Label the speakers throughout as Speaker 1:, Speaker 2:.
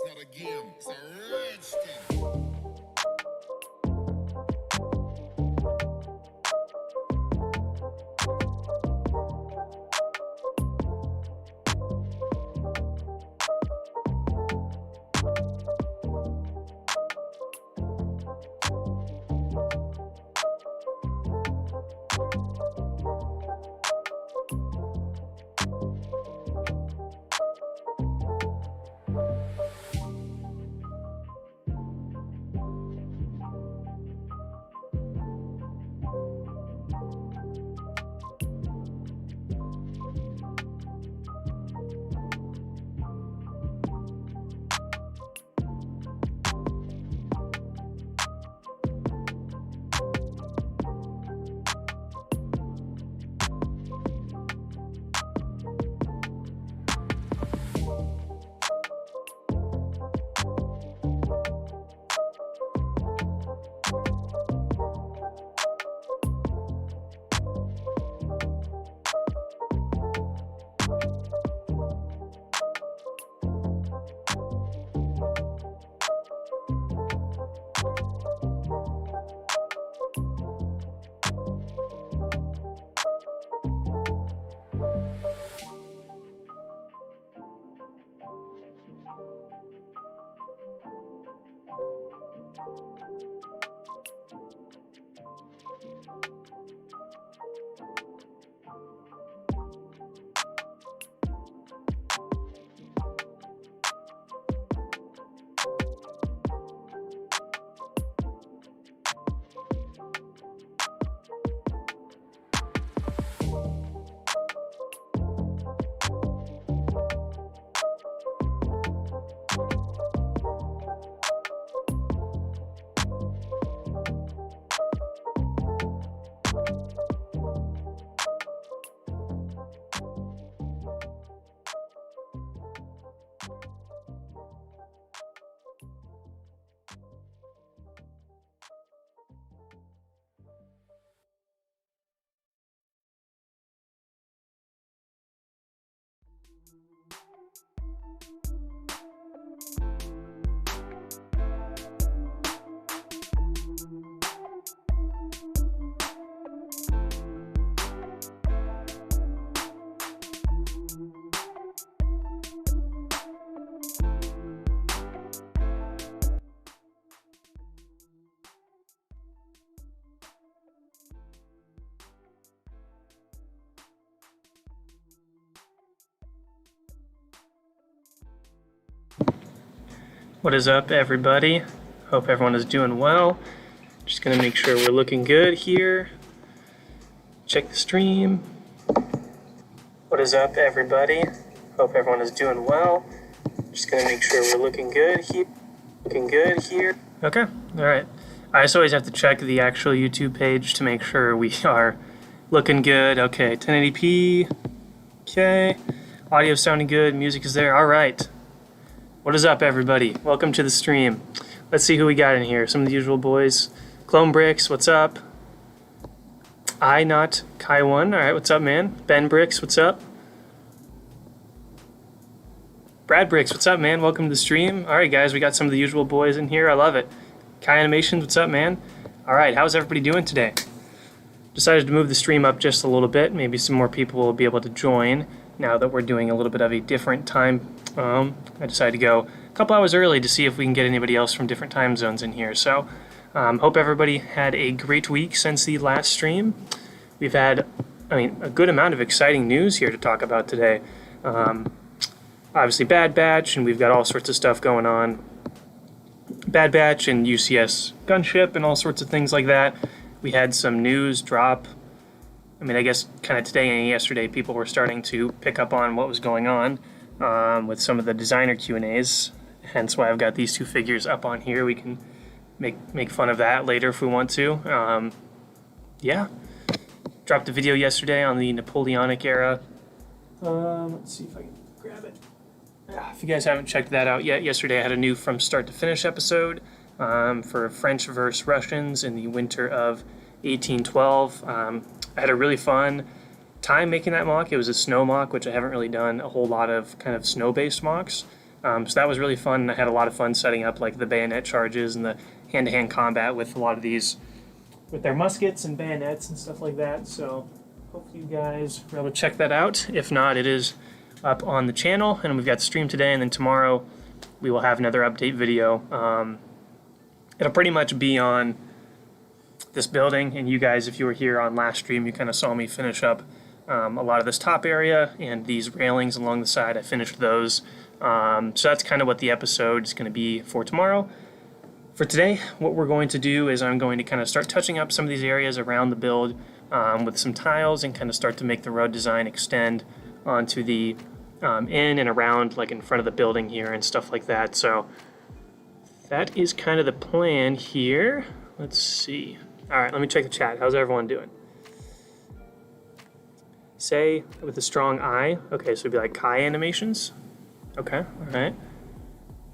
Speaker 1: not a game, it's a rich thing.
Speaker 2: What is up, everybody? Hope everyone is doing well. Just gonna make sure we're looking good here. Check the stream. What is up, everybody? Hope everyone is doing well. Just gonna make sure we're looking good here. Okay, all right. I just always have to check the actual YouTube page to make sure we are looking good. Okay, 1080p. Okay, audio sounding good. Music is there. All right. What is up, everybody? Welcome to the stream. Let's see who we got in here. Some of the usual boys. Clone Bricks, what's up? I not Kai1. All right, what's up, man? Ben Bricks, what's up? Brad Bricks, what's up, man? Welcome to the stream. All right, guys, we got some of the usual boys in here. I love it. Kai Animations, what's up, man? All right, how's everybody doing today? Decided to move the stream up just a little bit. Maybe some more people will be able to join now that we're doing a little bit of a different time. I decided to go a couple hours early to see if we can get anybody else from different time zones in here. So hope everybody had a great week since the last stream. We've had, a good amount of exciting news here to talk about today. Obviously Bad Batch, and we've got all sorts of stuff going on. Bad Batch and UCS Gunship and all sorts of things like that. We had some news drop. I guess kind of today and yesterday people were starting to pick up on what was going on with some of the designer Q&As. Hence why I've got these two figures up on here. We can make fun of that later if we want to. Yeah. Dropped a video yesterday on the Napoleonic era. Let's see if I can grab it. If you guys haven't checked that out yet, yesterday I had a new from start to finish episode for French versus Russians in the winter of 1812. I had a really fun time making that mock. It was a snow mock, which I haven't really done a whole lot of kind of snow-based mocks. So that was really fun. I had a lot of fun setting up like the bayonet charges and the hand-to-hand combat with a lot of these, with their muskets and bayonets and stuff like that. So hopefully you guys were able to check that out. If not, it is up on the channel, and we've got the stream today, and then tomorrow we will have another update video. It'll pretty much be on this building, and you guys, if you were here on last stream, you kind of saw me finish up a lot of this top area and these railings along the side. I finished those. So that's kind of what the episode is going to be for tomorrow. For today, what we're going to do is I'm going to kind of start touching up some of these areas around the build with some tiles and kind of start to make the road design extend onto the in and around, like in front of the building here and stuff like that. So that is kind of the plan here. Let's see. All right, let me check the chat. How's everyone doing? Say with a strong I. Okay, so it'd be like Kai animations. Okay, all right.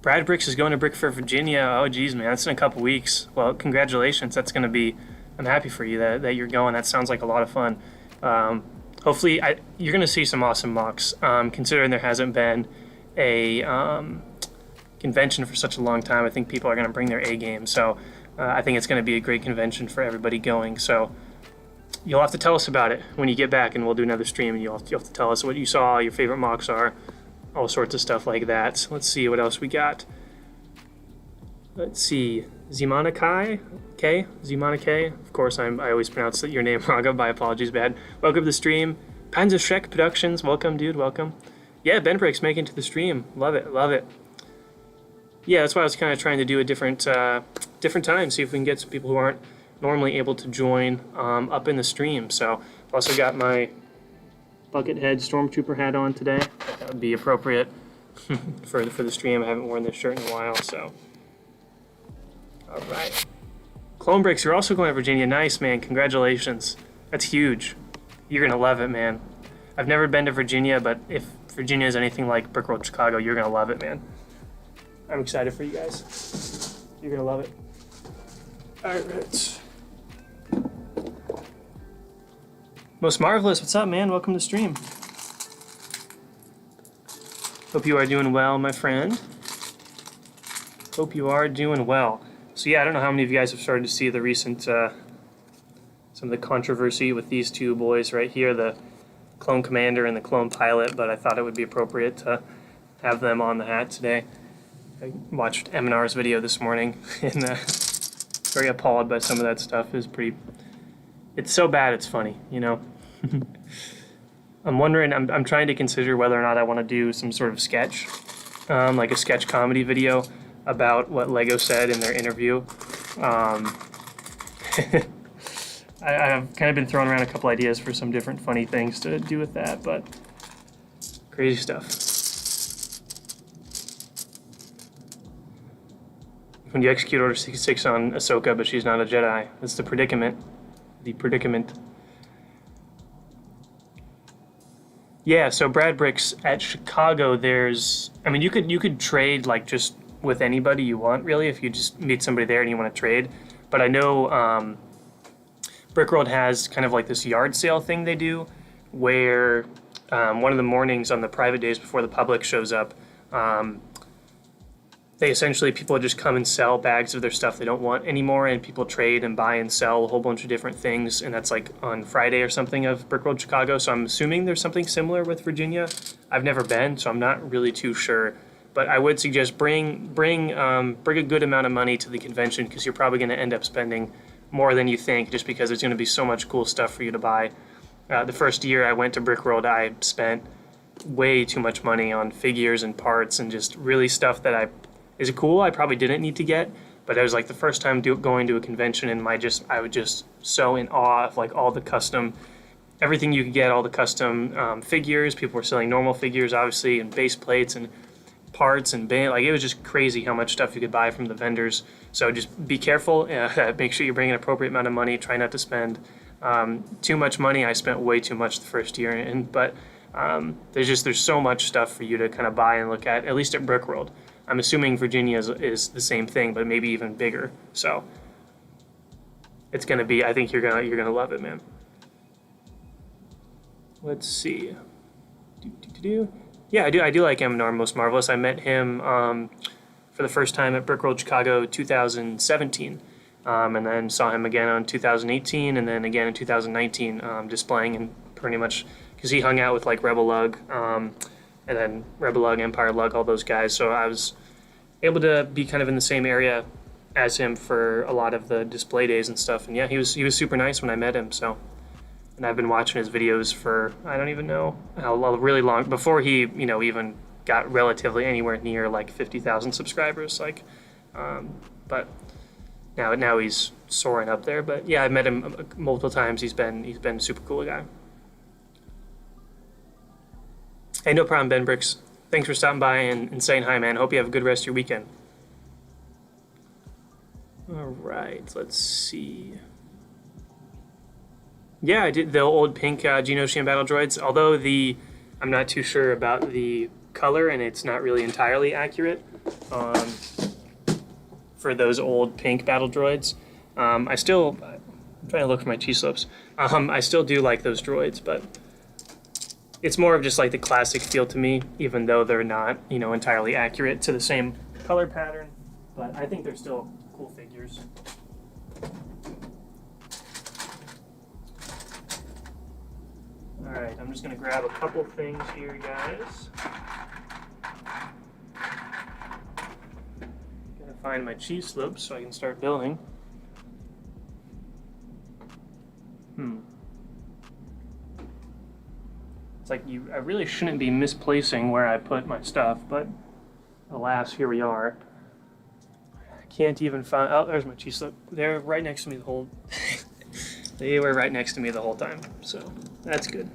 Speaker 2: Brad Bricks is going to Brick for Virginia. Oh, geez, man, that's in a couple weeks. Well, congratulations. That's going to be, I'm happy for you that you're going. That sounds like a lot of fun. Hopefully, you're going to see some awesome mocks, considering there hasn't been a convention for such a long time. I think people are going to bring their A game. So I think it's going to be a great convention for everybody going. So you'll have to tell us about it when you get back, and we'll do another stream, and you'll have to tell us what you saw, your favorite mocks are, all sorts of stuff like that. Let's see what else we got. Let's see. Zimana Kai? K? Zimana K? Of course, I always pronounce your name wrong. My apologies, bad. Welcome to the stream. Panzer Shrek Productions. Welcome, dude. Welcome. Yeah, Ben Breaks making it to the stream. Love it. Love it. Yeah, that's why I was kind of trying to do a different time, see if we can get some people who aren't normally able to join up in the stream. So I've also got my Buckethead Stormtrooper hat on today. That would be appropriate for the stream. I haven't worn this shirt in a while, so. All right. Clone Bricks, you're also going to Virginia. Nice, man. Congratulations. That's huge. You're going to love it, man. I've never been to Virginia, but if Virginia is anything like Brickworld Chicago, you're going to love it, man. I'm excited for you guys. You're going to love it. All right. Most Marvelous, what's up, man? Welcome to the stream. Hope you are doing well, my friend. Hope you are doing well. So yeah, I don't know how many of you guys have started to see the recent, some of the controversy with these two boys right here, the Clone Commander and the Clone Pilot, but I thought it would be appropriate to have them on the hat today. I watched M&R's video this morning, and very appalled by some of that stuff. It's so bad it's funny, you know? I'm wondering, I'm trying to consider whether or not I want to do some sort of sketch, like a sketch comedy video about what Lego said in their interview. I've kind of been throwing around a couple ideas for some different funny things to do with that, but crazy stuff. When you execute Order 66 on Ahsoka, but she's not a Jedi, that's the predicament. The predicament. Yeah, so Brad Bricks at Chicago, I mean, you could trade like just with anybody you want, really, if you just meet somebody there and you want to trade. But I know Brickworld has kind of like this yard sale thing they do, where one of the mornings on the private days before the public shows up, people just come and sell bags of their stuff they don't want anymore, and people trade and buy and sell a whole bunch of different things, and that's like on Friday or something of Brickworld Chicago. So I'm assuming there's something similar with Virginia. I've never been, so I'm not really too sure. But I would suggest bring a good amount of money to the convention, because you're probably going to end up spending more than you think, just because there's going to be so much cool stuff for you to buy. The first year I went to Brickworld, I spent way too much money on figures and parts and just really stuff that is cool. I probably didn't need to get, but it was like the first time going to a convention, and I was just so in awe of like all the custom, everything you could get, all the custom figures. People were selling normal figures, obviously, and base plates and parts and like it was just crazy how much stuff you could buy from the vendors. So just be careful. Make sure you bring an appropriate amount of money. Try not to spend too much money. I spent way too much the first year, but there's so much stuff for you to kind of buy and look at least at Brickworld. I'm assuming Virginia is the same thing, but maybe even bigger. So it's gonna be. I think you're gonna love it, man. Let's see. Yeah, I do like Amador Most Marvelous. I met him for the first time at Brickworld Chicago 2017, and then saw him again on 2018, and then again in 2019, displaying and pretty much because he hung out with like Rebel Lug, and then Rebel Lug, Empire Lug, all those guys. So I was able to be kind of in the same area as him for a lot of the display days and stuff. And yeah, he was super nice when I met him. So, and I've been watching his videos for I don't even know how really long before he even got relatively anywhere near like 50,000 subscribers. Like, but now he's soaring up there. But yeah, I've met him multiple times. He's been a super cool guy. Hey, no problem, Ben Bricks. Thanks for stopping by and saying hi, man. Hope you have a good rest of your weekend. All right, let's see. Yeah, I did the old pink Geonosian battle droids, although I'm not too sure about the color, and it's not really entirely accurate for those old pink battle droids. I'm trying to look for my cheese slopes. I still do like those droids, but it's more of just like the classic feel to me, even though they're not, entirely accurate to the same color pattern. But I think they're still cool figures. All right, I'm just gonna grab a couple things here, guys. Gotta find my cheese slopes so I can start building. It's like I really shouldn't be misplacing where I put my stuff, but alas, here we are. I can't even find. Oh, there's my cheese slope. They're right next to me the whole. They were right next to me the whole time, so that's good.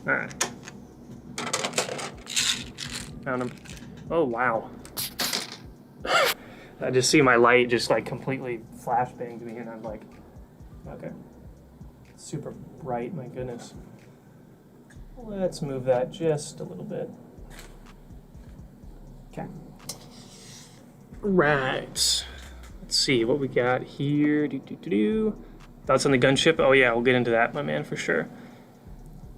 Speaker 2: All right, found them. Oh wow! I just see my light just like completely flashbanged me, and I'm like, okay, super bright. My goodness. Let's move that just a little bit. Okay. Right. Let's see what we got here. Thoughts on the gunship? Oh yeah, we'll get into that, my man, for sure.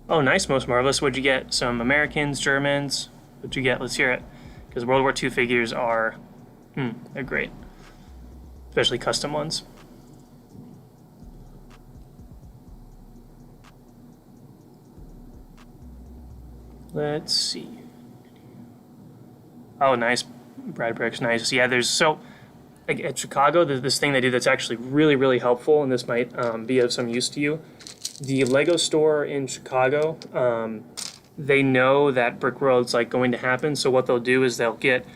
Speaker 2: Oh, nice, Most Marvelous. What'd you get? Some Americans, Germans? What'd you get? Let's hear it. Because World War II figures are, they're great. Especially custom ones. Let's see. Oh, nice. Brad Bricks, nice. Yeah, there's like at Chicago, there's this thing they do that's actually really, really helpful, and this might be of some use to you. The Lego store in Chicago, they know that Brickworld's like going to happen, so what they'll do is they'll get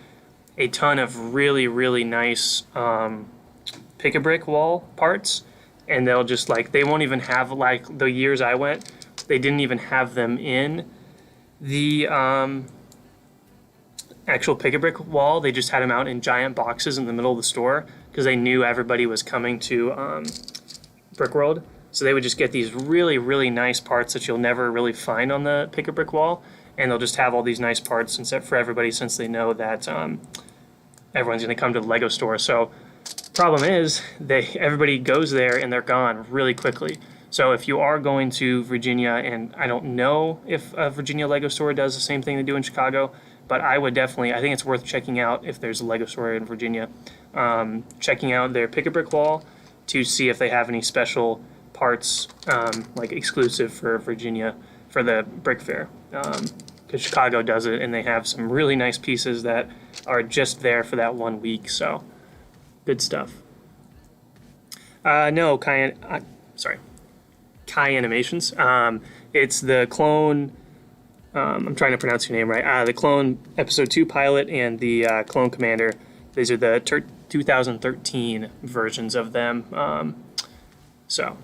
Speaker 2: a ton of really, really nice pick-a-brick wall parts, and they'll just like, they won't even have, like the years I went, they didn't even have them in the actual pick-a-brick wall. They just had them out in giant boxes in the middle of the store because they knew everybody was coming to Brickworld. So they would just get these really, really nice parts that you'll never really find on the pick-a-brick wall, and they'll just have all these nice parts for everybody since they know that everyone's going to come to the Lego store. So problem is, everybody goes there and they're gone really quickly. So if you are going to Virginia, and I don't know if a Virginia Lego store does the same thing they do in Chicago, but I would definitely, I think it's worth checking out if there's a Lego store in Virginia, checking out their pick-a-brick wall to see if they have any special parts like exclusive for Virginia for the Brick Fair. Because Chicago does it, and they have some really nice pieces that are just there for that 1 week, so good stuff. No, Kai Animations. It's the Clone, I'm trying to pronounce your name right, the Clone Episode 2 pilot and the Clone Commander. These are the 2013 versions of them. So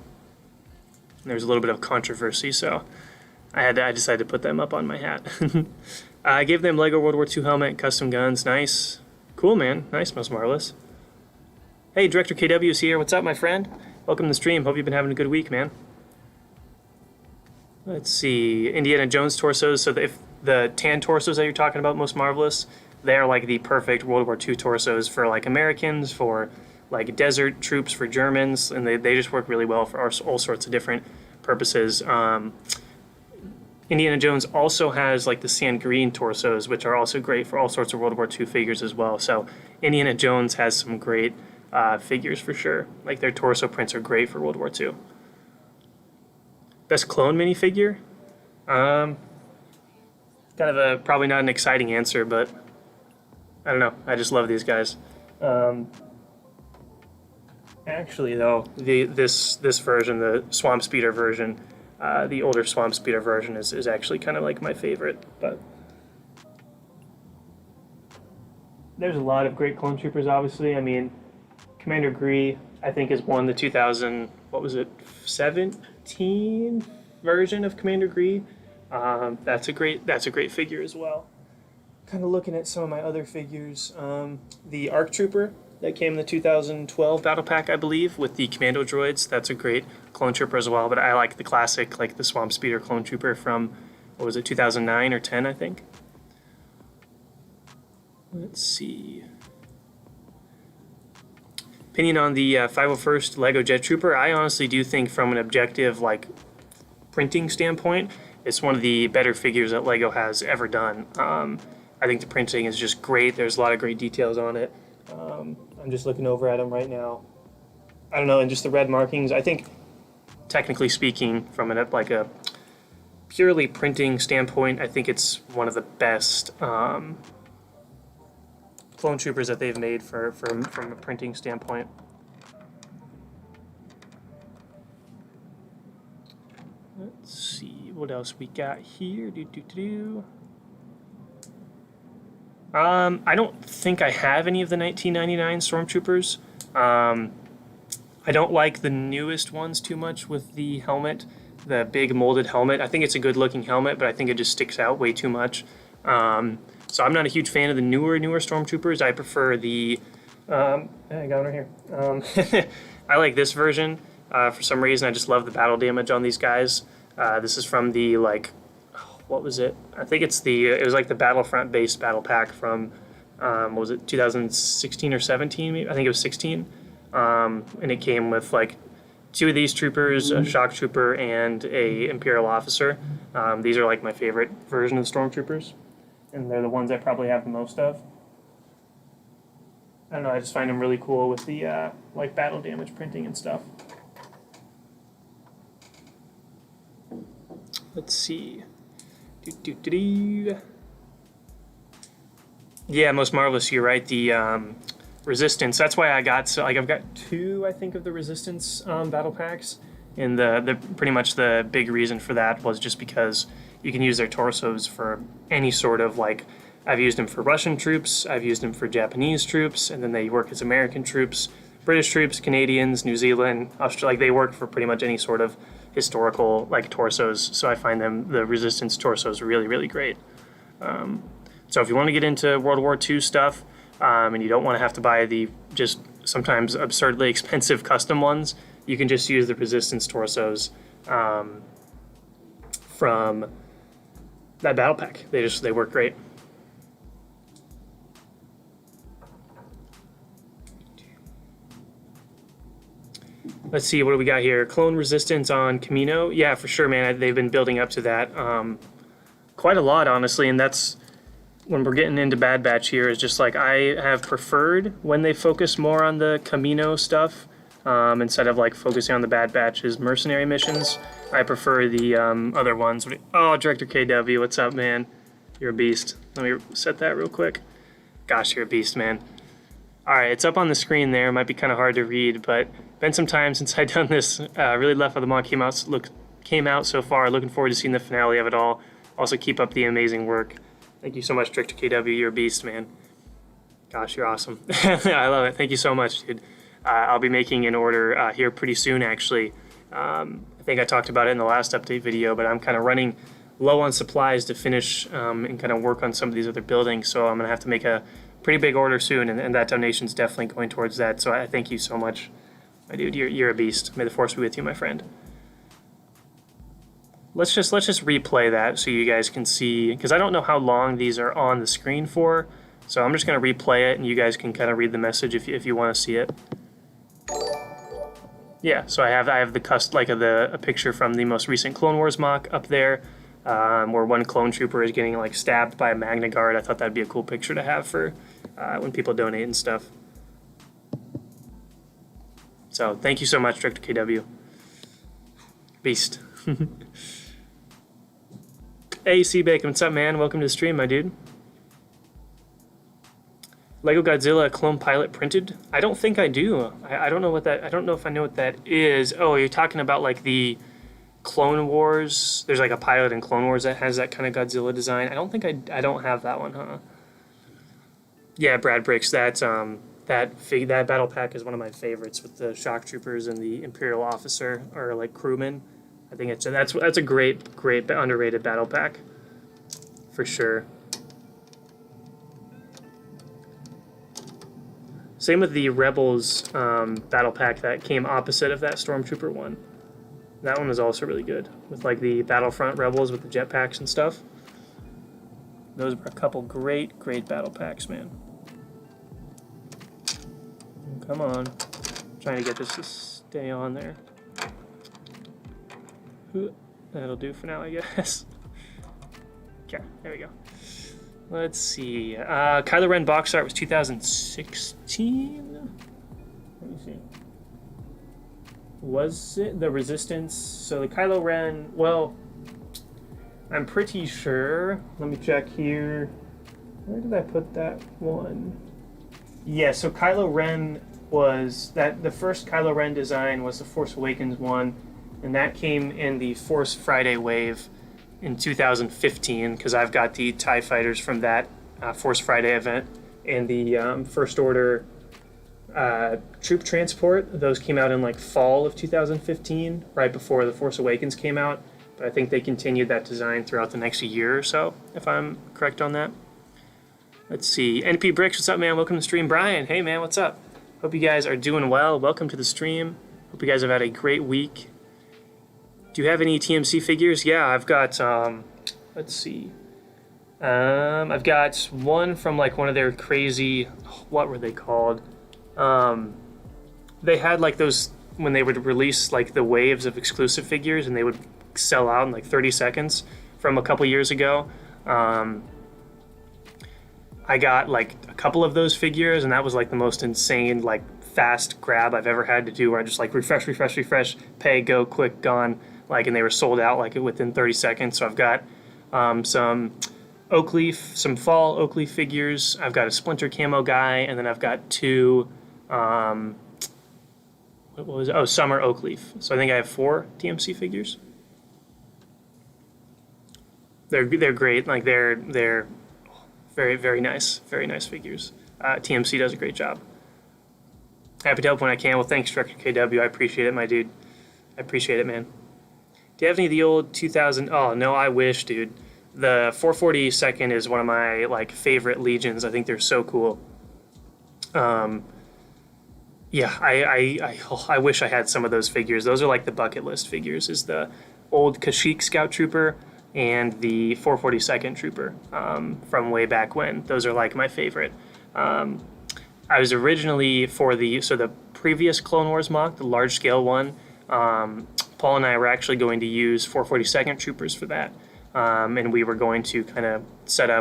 Speaker 2: there's a little bit of controversy, so I decided to put them up on my hat. I gave them Lego World War II helmet, custom guns. Nice. Cool, man. Nice, Most Marvelous. Hey, Director KW is here. What's up, my friend? Welcome to the stream. Hope you've been having a good week, man. Let's see, Indiana Jones torsos. So if the tan torsos that you're talking about, Most Marvelous, they're like the perfect World War II torsos for like Americans, for like desert troops, for Germans, and they just work really well for all sorts of different purposes. Indiana Jones also has like the sand green torsos, which are also great for all sorts of World War II figures as well. So Indiana Jones has some great figures for sure. Like their torso prints are great for World War II. Best clone minifigure? Kind of a probably not an exciting answer, but I don't know. I just love these guys. Actually, though, this version, the Swamp Speeder version, the older Swamp Speeder version is actually kind of like my favorite. But there's a lot of great clone troopers, obviously. I mean, Commander Gree, I think, has won the 2017 version of Commander Gree. That's a great figure as well. Kind of looking at some of my other figures, the ARC Trooper that came in the 2012 battle pack, I believe, with the commando droids. That's a great clone trooper as well. But I like the classic, like the Swamp Speeder clone trooper from, what was it, 2009 or 10, I think. Let's see. Opinion on the 501st Lego Jet Trooper. I honestly do think, from an objective like printing standpoint, it's one of the better figures that Lego has ever done. I think the printing is just great. There's a lot of great details on it. I'm just looking over at them right now. I don't know, and just the red markings. I think, technically speaking, from a purely printing standpoint, I think it's one of the best clone troopers that they've made from a printing standpoint. Let's see what else we got here. I don't think I have any of the 1999 Stormtroopers. I don't like the newest ones too much with the helmet, the big molded helmet. I think it's a good looking helmet, but I think it just sticks out way too much. So I'm not a huge fan of the newer Stormtroopers. I prefer the, I got one right here. I like this version. For some reason, I just love the battle damage on these guys. This is from the, like, what was it? I think it was like the Battlefront based battle pack from, what was it, 2016 or 17? Maybe? I think it was 16. And it came with like 2 of these troopers, a shock trooper and a Imperial officer. These are like my favorite version of the Stormtroopers, and they're the ones I probably have the most of. I don't know, I just find them really cool with the like battle damage printing and stuff. Let's see. Yeah, Most Marvelous, you're right. The Resistance, that's why I got, so like I've got 2, I think, of the Resistance battle packs, and the pretty much the big reason for that was just because you can use their torsos for any sort of, like, I've used them for Russian troops, I've used them for Japanese troops, and then they work as American troops, British troops, Canadians, New Zealand, Australia. Like, they work for pretty much any sort of historical, like, torsos. So I find the Resistance torsos really, really great. So if you want to get into World War II stuff, and you don't want to have to buy the just sometimes absurdly expensive custom ones, you can just use the Resistance torsos from that battle pack. They work great. Let's see, what do we got here? Clone Resistance on Camino. Yeah, for sure, man. They've been building up to that quite a lot, honestly, and that's when we're getting into Bad Batch here, is just like I have preferred when they focus more on the Camino stuff instead of like focusing on the Bad Batch's mercenary missions. I prefer the other ones. Oh, Director KW, what's up, man? You're a beast. Let me set that real quick. Gosh, you're a beast, man. All right, it's up on the screen there. It might be kind of hard to read, but been some time since I've done this. Really love how the mod came out so far. Looking forward to seeing the finale of it all. Also, keep up the amazing work. Thank you so much, Director KW. You're a beast, man. Gosh, you're awesome. I love it. Thank you so much, dude. I'll be making an order here pretty soon, actually. I think I talked about it in the last update video, but I'm kind of running low on supplies to finish and kind of work on some of these other buildings, so I'm going to have to make a pretty big order soon, and that donation's definitely going towards that, so I thank you so much, my dude. You're a beast. May the force be with you, my friend. Let's just replay that so you guys can see, because I don't know how long these are on the screen for, so I'm just going to replay it, and you guys can kind of read the message if you want to see it. Yeah, so I have the a picture from the most recent Clone Wars mock up there. where one clone trooper is getting like stabbed by a Magna Guard. I thought that'd be a cool picture to have for when people donate and stuff. So thank you so much, Director KW. Beast. Hey, C-Bacon, what's up, man? Welcome to the stream, my dude. Lego Godzilla clone pilot printed? I don't think I do. I don't know what that, I don't know if I know what that is. Oh, you're talking about like the Clone Wars. There's like a pilot in Clone Wars that has that kind of Godzilla design. I don't think I don't have that one, huh? Yeah, Brad Bricks, that battle pack is one of my favorites with the shock troopers and the Imperial officer or like crewman. I think that's a great underrated battle pack for sure. Same with the Rebels battle pack that came opposite of that Stormtrooper one. That one was also really good with like the Battlefront Rebels with the jetpacks and stuff. Those were a couple great battle packs, man. Come on, trying to get this to stay on there. That'll do for now, I guess. Okay, there we go. Let's see. Kylo Ren box art was 2016. Let me see. Was it the Resistance? So the Kylo Ren. Well, I'm pretty sure. Let me check here. Where did I put that one? Yeah. So Kylo Ren was that the first Kylo Ren design was the Force Awakens one. And that came in the Force Friday wave in 2015, because I've got the TIE fighters from that Force Friday event and the First Order troop transport. Those came out in like fall of 2015, right before the Force Awakens came out. But I think they continued that design throughout the next year or so, if I'm correct on that. Let's see. NP Bricks, what's up, man? Welcome to the stream. Brian, hey, man, what's up? Hope you guys are doing well. Welcome to the stream. Hope you guys have had a great week. Do you have any TMC figures? Yeah, I've got, let's see. I've got one from like one of their crazy, what were they called? They had like those, when they would release like the waves of exclusive figures and they would sell out in like 30 seconds from a couple years ago. I got like a couple of those figures and that was like the most insane, like fast grab I've ever had to do, where I just like refresh, pay, go, quick, gone. Like, and they were sold out like within 30 seconds. So I've got some Oakleaf, some fall Oakleaf figures. I've got a Splinter camo guy, and then I've got two, what was it? Oh, Summer Oakleaf. So I think I have 4 TMC figures. They're great. Like they're very nice figures. TMC does a great job. Happy to help when I can. Well, thanks, Director KW. I appreciate it, my dude. I appreciate it, man. Do you have any of the old 2000? Oh, no, I wish, dude. The 442nd is one of my like favorite Legions. I think they're so cool. Yeah, I wish I had some of those figures. Those are like the bucket list figures. Is the old Kashyyyk Scout Trooper and the 442nd Trooper from way back when. Those are like my favorite. I was originally for the previous Clone Wars mock, the large scale one. Paul and I were actually going to use 442nd Troopers for that. And we were going to kind of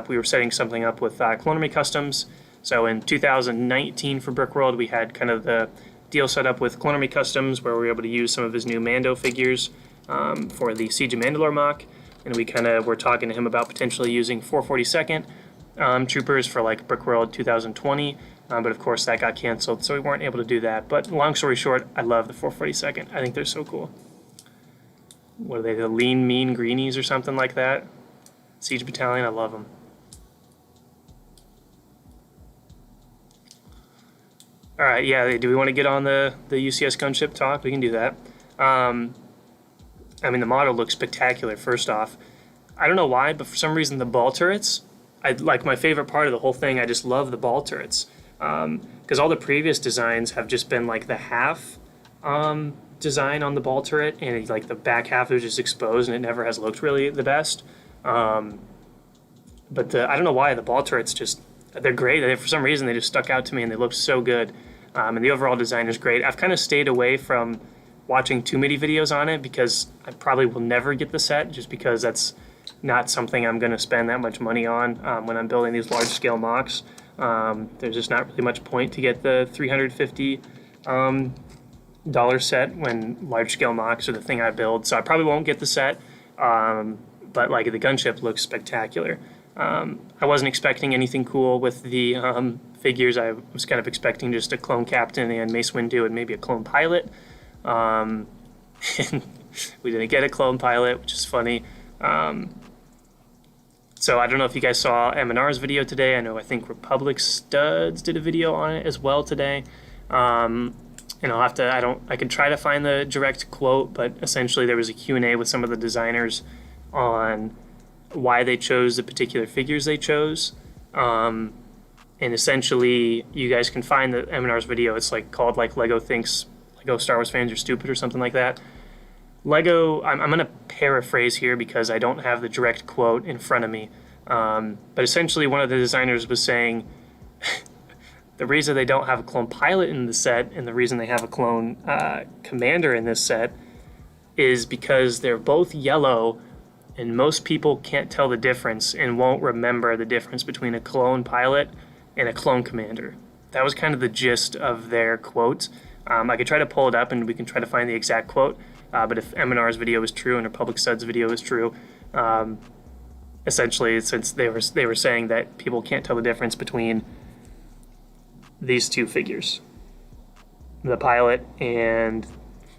Speaker 2: we were setting something up with Clone Army Customs. So in 2019 for Brickworld, we had kind of the deal set up with Clone Army Customs where we were able to use some of his new Mando figures for the Siege of Mandalore mock. And we kind of were talking to him about potentially using 442nd Troopers for like Brickworld 2020. But of course that got canceled, so we weren't able to do that. But long story short, I love the 442nd. I think they're so cool. What are they, the Lean Mean Greenies or something like that? Siege Battalion, I love them. All right, yeah, do we want to get on the UCS gunship talk? We can do that. I mean, the model looks spectacular, first off. I don't know why, but for some reason the ball turrets, like my favorite part of the whole thing, I just love the ball turrets. Because all the previous designs have just been like the half design on the ball turret, and like the back half is just exposed, and it never has looked really the best. But I don't know why the ball turrets they're great. For some reason they just stuck out to me, and they looked so good. And the overall design is great. I've kind of stayed away from watching too many videos on it because I probably will never get the set, just because not something I'm going to spend that much money on when I'm building these large-scale mocks. There's just not really much point to get the $350 dollar set when large-scale mocks are the thing I build. So I probably won't get the set, but like the gunship looks spectacular. I wasn't expecting anything cool with the figures. I was kind of expecting just a clone captain and Mace Windu and maybe a clone pilot. And we didn't get a clone pilot, which is funny. So I don't know if you guys saw M&R's video today. I think Republic Studs did a video on it as well today. And I could try to find the direct quote, but essentially there was a Q&A with some of the designers on why they chose the particular figures they chose. And essentially you guys can find the M&R's video. It's like called like Lego Star Wars fans are stupid or something like that. Lego, I'm going to paraphrase here because I don't have the direct quote in front of me. But essentially one of the designers was saying the reason they don't have a clone pilot in the set and the reason they have a clone commander in this set is because they're both yellow and most people can't tell the difference and won't remember the difference between a clone pilot and a clone commander. That was kind of the gist of their quote. I could try to pull it up and we can try to find the exact quote. But if M&R's video is true and Republic Stud's video is true, essentially, since they were saying that people can't tell the difference between these two figures, the pilot and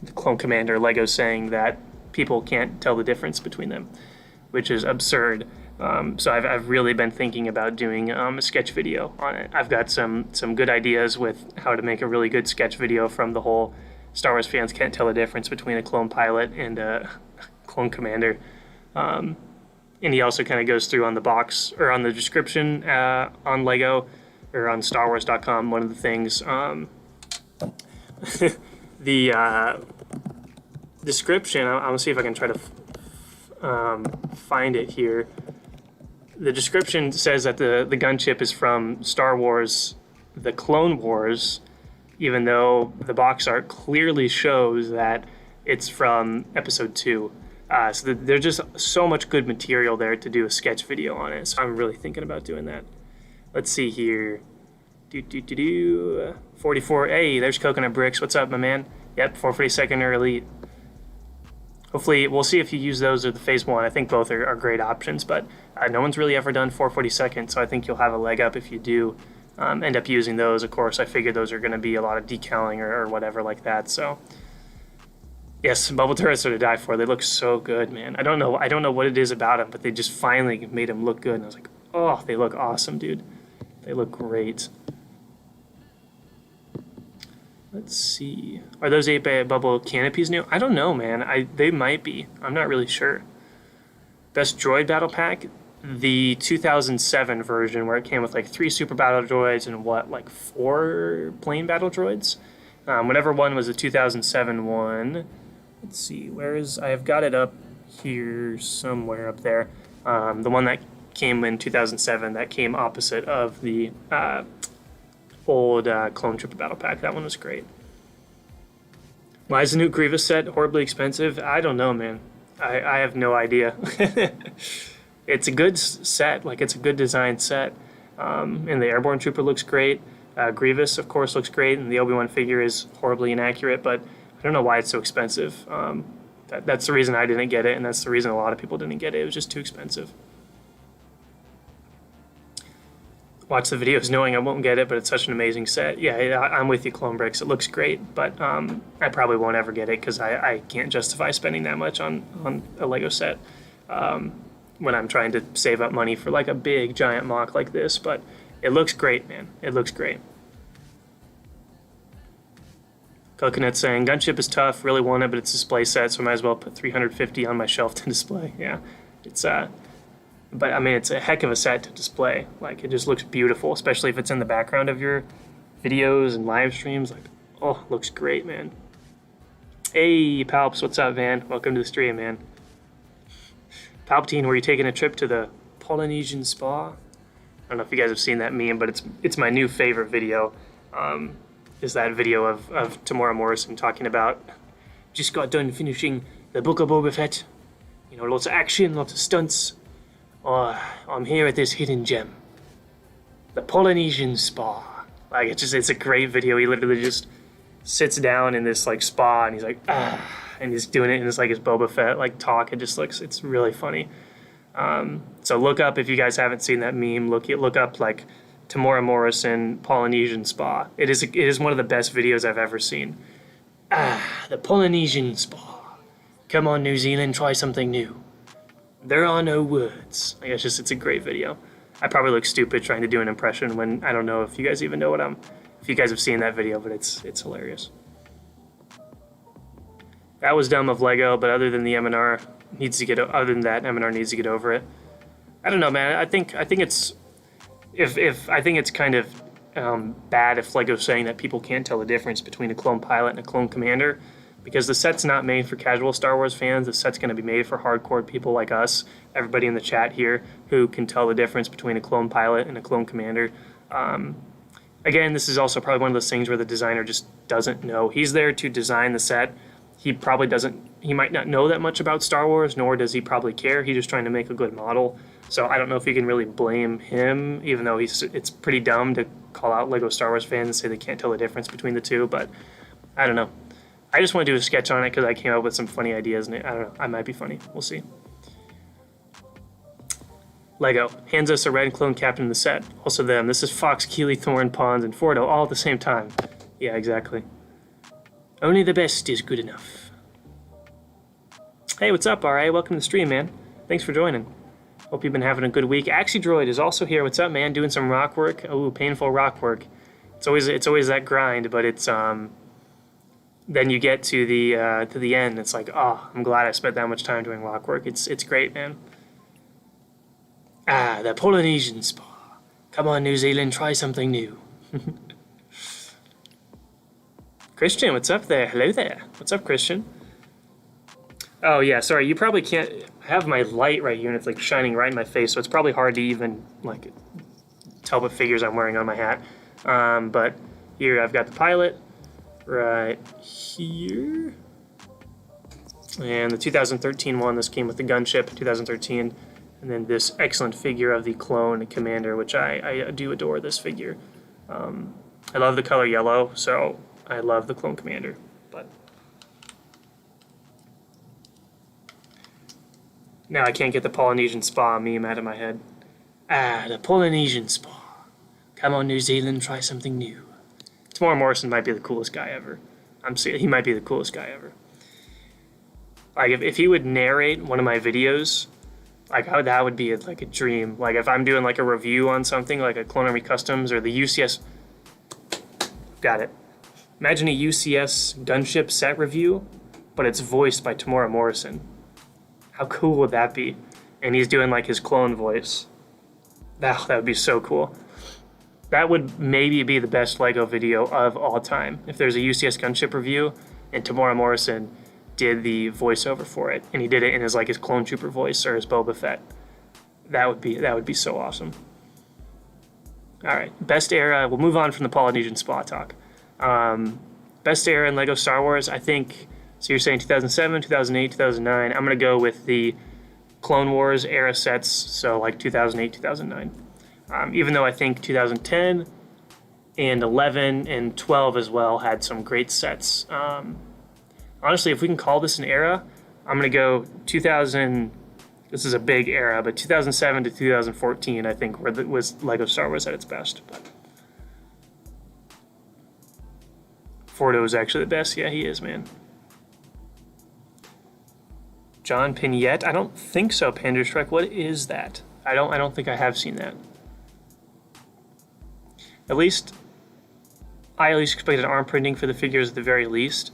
Speaker 2: the clone commander, Lego's saying that people can't tell the difference between them, which is absurd. So I've really been thinking about doing a sketch video on it. I've got some good ideas with how to make a really good sketch video from the whole Star Wars fans can't tell the difference between a clone pilot and a clone commander. And he also kind of goes through on the box or on the description on Lego or on StarWars.com. One of the things, the description, I'm going to see if I can try to find it here. The description says that the gunship is from Star Wars, The Clone Wars, even though the box art clearly shows that it's from Episode 2. So there's just so much good material there to do a sketch video on it. So I'm really thinking about doing that. Let's see here. 44. Hey, there's Coconut Bricks. What's up, my man? Yep, 442nd or Elite. Hopefully, we'll see if you use those or the Phase 1. I think both are great options, but no one's really ever done 442nd, so I think you'll have a leg up if you do end up using those. Of course, I figured those are going to be a lot of decaling or whatever like that, so... Yes, bubble turrets are to die for. They look so good, man. I don't know what it is about them, but they just finally made them look good, and I was like, oh, they look awesome, dude. They look great. Let's see. Are those 8-bit bubble canopies new? I don't know, man. They might be. I'm not really sure. Best droid battle pack? The 2007 version where it came with like 3 super battle droids and like 4 plane battle droids? Whatever one was the 2007 one. Let's see. I have got it up here somewhere up there. The one that came in 2007 that came opposite of the old Clone Trooper Battle Pack. That one was great. Why is the new Grievous set horribly expensive? I don't know, man. I have no idea. It's a good set. Like, it's a good designed set. And the Airborne Trooper looks great. Grievous, of course, looks great. And the Obi-Wan figure is horribly inaccurate. But I don't know why it's so expensive. That's the reason I didn't get it. And that's the reason a lot of people didn't get it. It was just too expensive. Watch the videos knowing I won't get it, but it's such an amazing set. Yeah, I'm with you, Clone Bricks. It looks great, but I probably won't ever get it because I can't justify spending that much on a Lego set when I'm trying to save up money for like a big giant mock like this. But it looks great, man. It looks great. Coconut saying, Gunship is tough, really want it, but it's a display set, so I might as well put 350 on my shelf to display. Yeah, it's but I mean, it's a heck of a set to display. Like, it just looks beautiful, especially if it's in the background of your videos and live streams. Like, oh, looks great, man. Hey, Palps, what's up, man? Welcome to the stream, man. Palpatine, were you taking a trip to the Polynesian spa? I don't know if you guys have seen that meme, but it's my new favorite video. Is that video of Tamora Morrison talking about, just got done finishing the Book of Boba Fett. You know, lots of action, lots of stunts. Oh, I'm here at this hidden gem. The Polynesian spa. Like, it's a great video. He literally just sits down in this, like, spa, and he's like, and he's doing it in this, like, his Boba Fett, like, talk. It's really funny. So look up, if you guys haven't seen that meme, look up, like, Tamora Morrison Polynesian spa. It is one of the best videos I've ever seen. The Polynesian spa. Come on, New Zealand, try something new. There are no words. Like, it's a great video. I probably look stupid trying to do an impression when I don't know if you guys even know if you guys have seen that video, but it's hilarious. That was dumb of Lego, but other than that, M&R needs to get over it. I don't know, man. I think it's kind of bad if Lego's saying that people can't tell the difference between a clone pilot and a clone commander, because the set's not made for casual Star Wars fans. The set's going to be made for hardcore people like us, everybody in the chat here, who can tell the difference between a clone pilot and a clone commander. Again, this is also probably one of those things where the designer just doesn't know. He's there to design the set. He might not know that much about Star Wars, nor does he probably care. He's just trying to make a good model. So I don't know if you can really blame him, even though it's pretty dumb to call out Lego Star Wars fans and say they can't tell the difference between the two, but I don't know. I just want to do a sketch on it because I came up with some funny ideas, and I don't know, I might be funny. We'll see. Lego hands us a red clone captain in the set. Also them. This is Fox, Keeley, Thorne, Pons, and Fordo all at the same time. Yeah, exactly. Only the best is good enough. Hey, what's up, RA? Welcome to the stream, man. Thanks for joining. Hope you've been having a good week. Droid is also here. What's up, man? Doing some rock work. Oh, painful rock work. It's always that grind, but it's then you get to the end. It's like, oh, I'm glad I spent that much time doing rock work. It's great, man. The Polynesian spa. Come on, New Zealand, try something new. Christian, what's up there? Hello there. What's up, Christian? Oh, yeah, sorry. You probably can't have my light right here, and it's, like, shining right in my face, so it's probably hard to even, like, tell what figures I'm wearing on my hat. But here I've got the pilot right here. And the 2013 one, this came with the gunship, 2013. And then this excellent figure of the clone commander, which I do adore this figure. I love the color yellow, so I love the clone commander. But now I can't get the Polynesian spa meme out of my head. The Polynesian spa. Come on, New Zealand, try something new. Tamora Morrison might be the coolest guy ever. He might be the coolest guy ever. Like, if he would narrate one of my videos, like, that would be like a dream. Like, if I'm doing like a review on something, like a Clone Army Customs or the UCS... Got it. Imagine a UCS gunship set review, but it's voiced by Tamora Morrison. How cool would that be? And he's doing like his clone voice. That would be so cool. That would maybe be the best Lego video of all time. If there's a UCS gunship review and Tamora Morrison did the voiceover for it, and he did it in his clone trooper voice or his Boba Fett. That would be so awesome. All right, best era. We'll move on from the Polynesian spa talk. Best era in Lego Star Wars, I think. So you're saying 2007, 2008, 2009. I'm gonna go with the Clone Wars era sets. So like 2008, 2009. Even though I think 2010 and 11 and 12 as well had some great sets. Honestly, if we can call this an era, I'm going to go 2000, this is a big era, but 2007 to 2014, I think, was Lego Star Wars at its best. But Fordo is actually the best. Yeah, he is, man. John Pignette? I don't think so, Panderstrike. What is that? I don't think I have seen that. At least expected arm printing for the figures at the very least.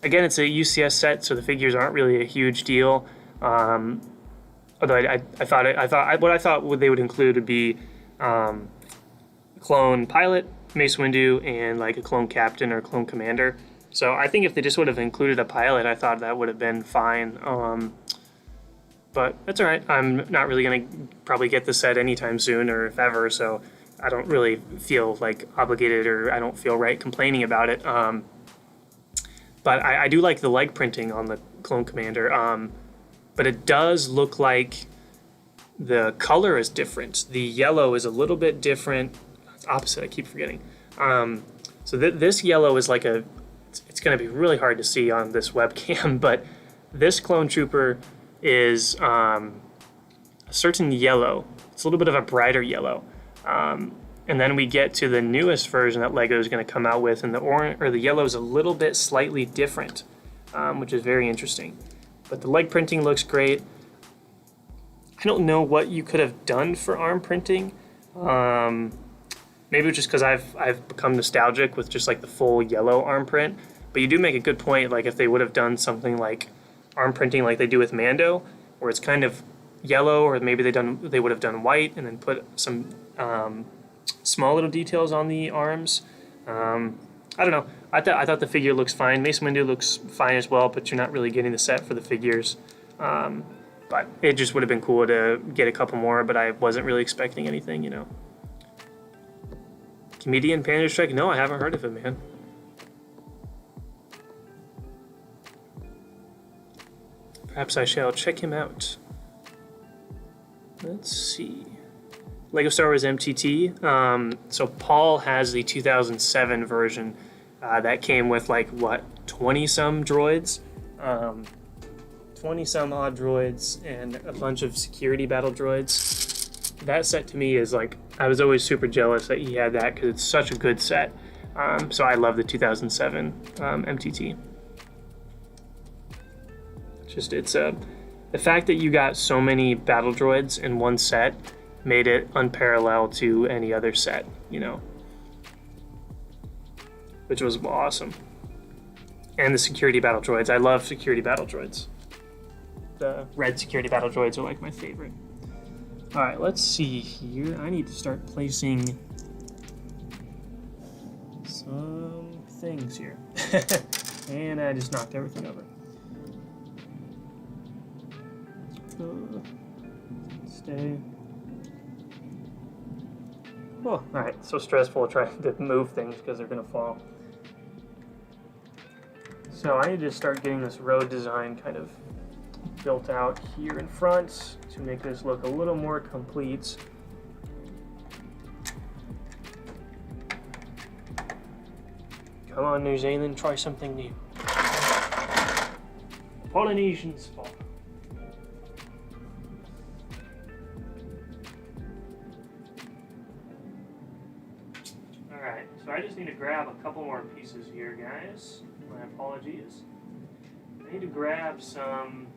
Speaker 2: Again, it's a UCS set, so the figures aren't really a huge deal. Although what I thought they would include would be clone pilot, Mace Windu, and like a clone captain or clone commander. So I think if they just would have included a pilot, I thought that would have been fine. But that's all right. I'm not really going to probably get the set anytime soon or if ever, so I don't really feel like obligated, or I don't feel right complaining about it. But I do like the leg printing on the clone commander. But it does look like the color is different. The yellow is a little bit different. It's opposite, I keep forgetting. So this yellow is like it's going to be really hard to see on this webcam, but this clone trooper is a certain yellow. It's a little bit of a brighter yellow. And then we get to the newest version that Lego is going to come out with, and the orange or the yellow is a little bit slightly different, which is very interesting. But the leg printing looks great. I don't know what you could have done for arm printing. Maybe just because I've become nostalgic with just like the full yellow arm print. But you do make a good point. Like if they would have done something like arm printing like they do with Mando, where it's kind of yellow, or maybe they would have done white and then put some small little details on the arms. I don't know. I thought the figure looks fine. Mace Windu looks fine as well, but you're not really getting the set for the figures. But it just would have been cool to get a couple more, but I wasn't really expecting anything, you know. Comedian Panda Strike? No, I haven't heard of him, man. Perhaps I shall check him out. Let's see. Lego Star Wars MTT. So Paul has the 2007 version that came with like, what, 20-some droids? 20-some odd droids and a bunch of security battle droids. That set to me is like, I was always super jealous that he had that because it's such a good set. So I love the 2007 MTT. The fact that you got so many battle droids in one set made it unparalleled to any other set, you know, which was awesome. And the security battle droids. I love security battle droids. The red security battle droids are like my favorite. All right, let's see here. I need to start placing some things here. And I just knocked everything over. Stay. Oh, all right, so stressful trying to move things because they're gonna fall. So I need to start getting this road design kind of built out here in front to make this look a little more complete. Come on, New Zealand, try something new. Polynesian spot. Alright, so I just need to grab a couple more pieces here, guys. My apologies. I need to grab some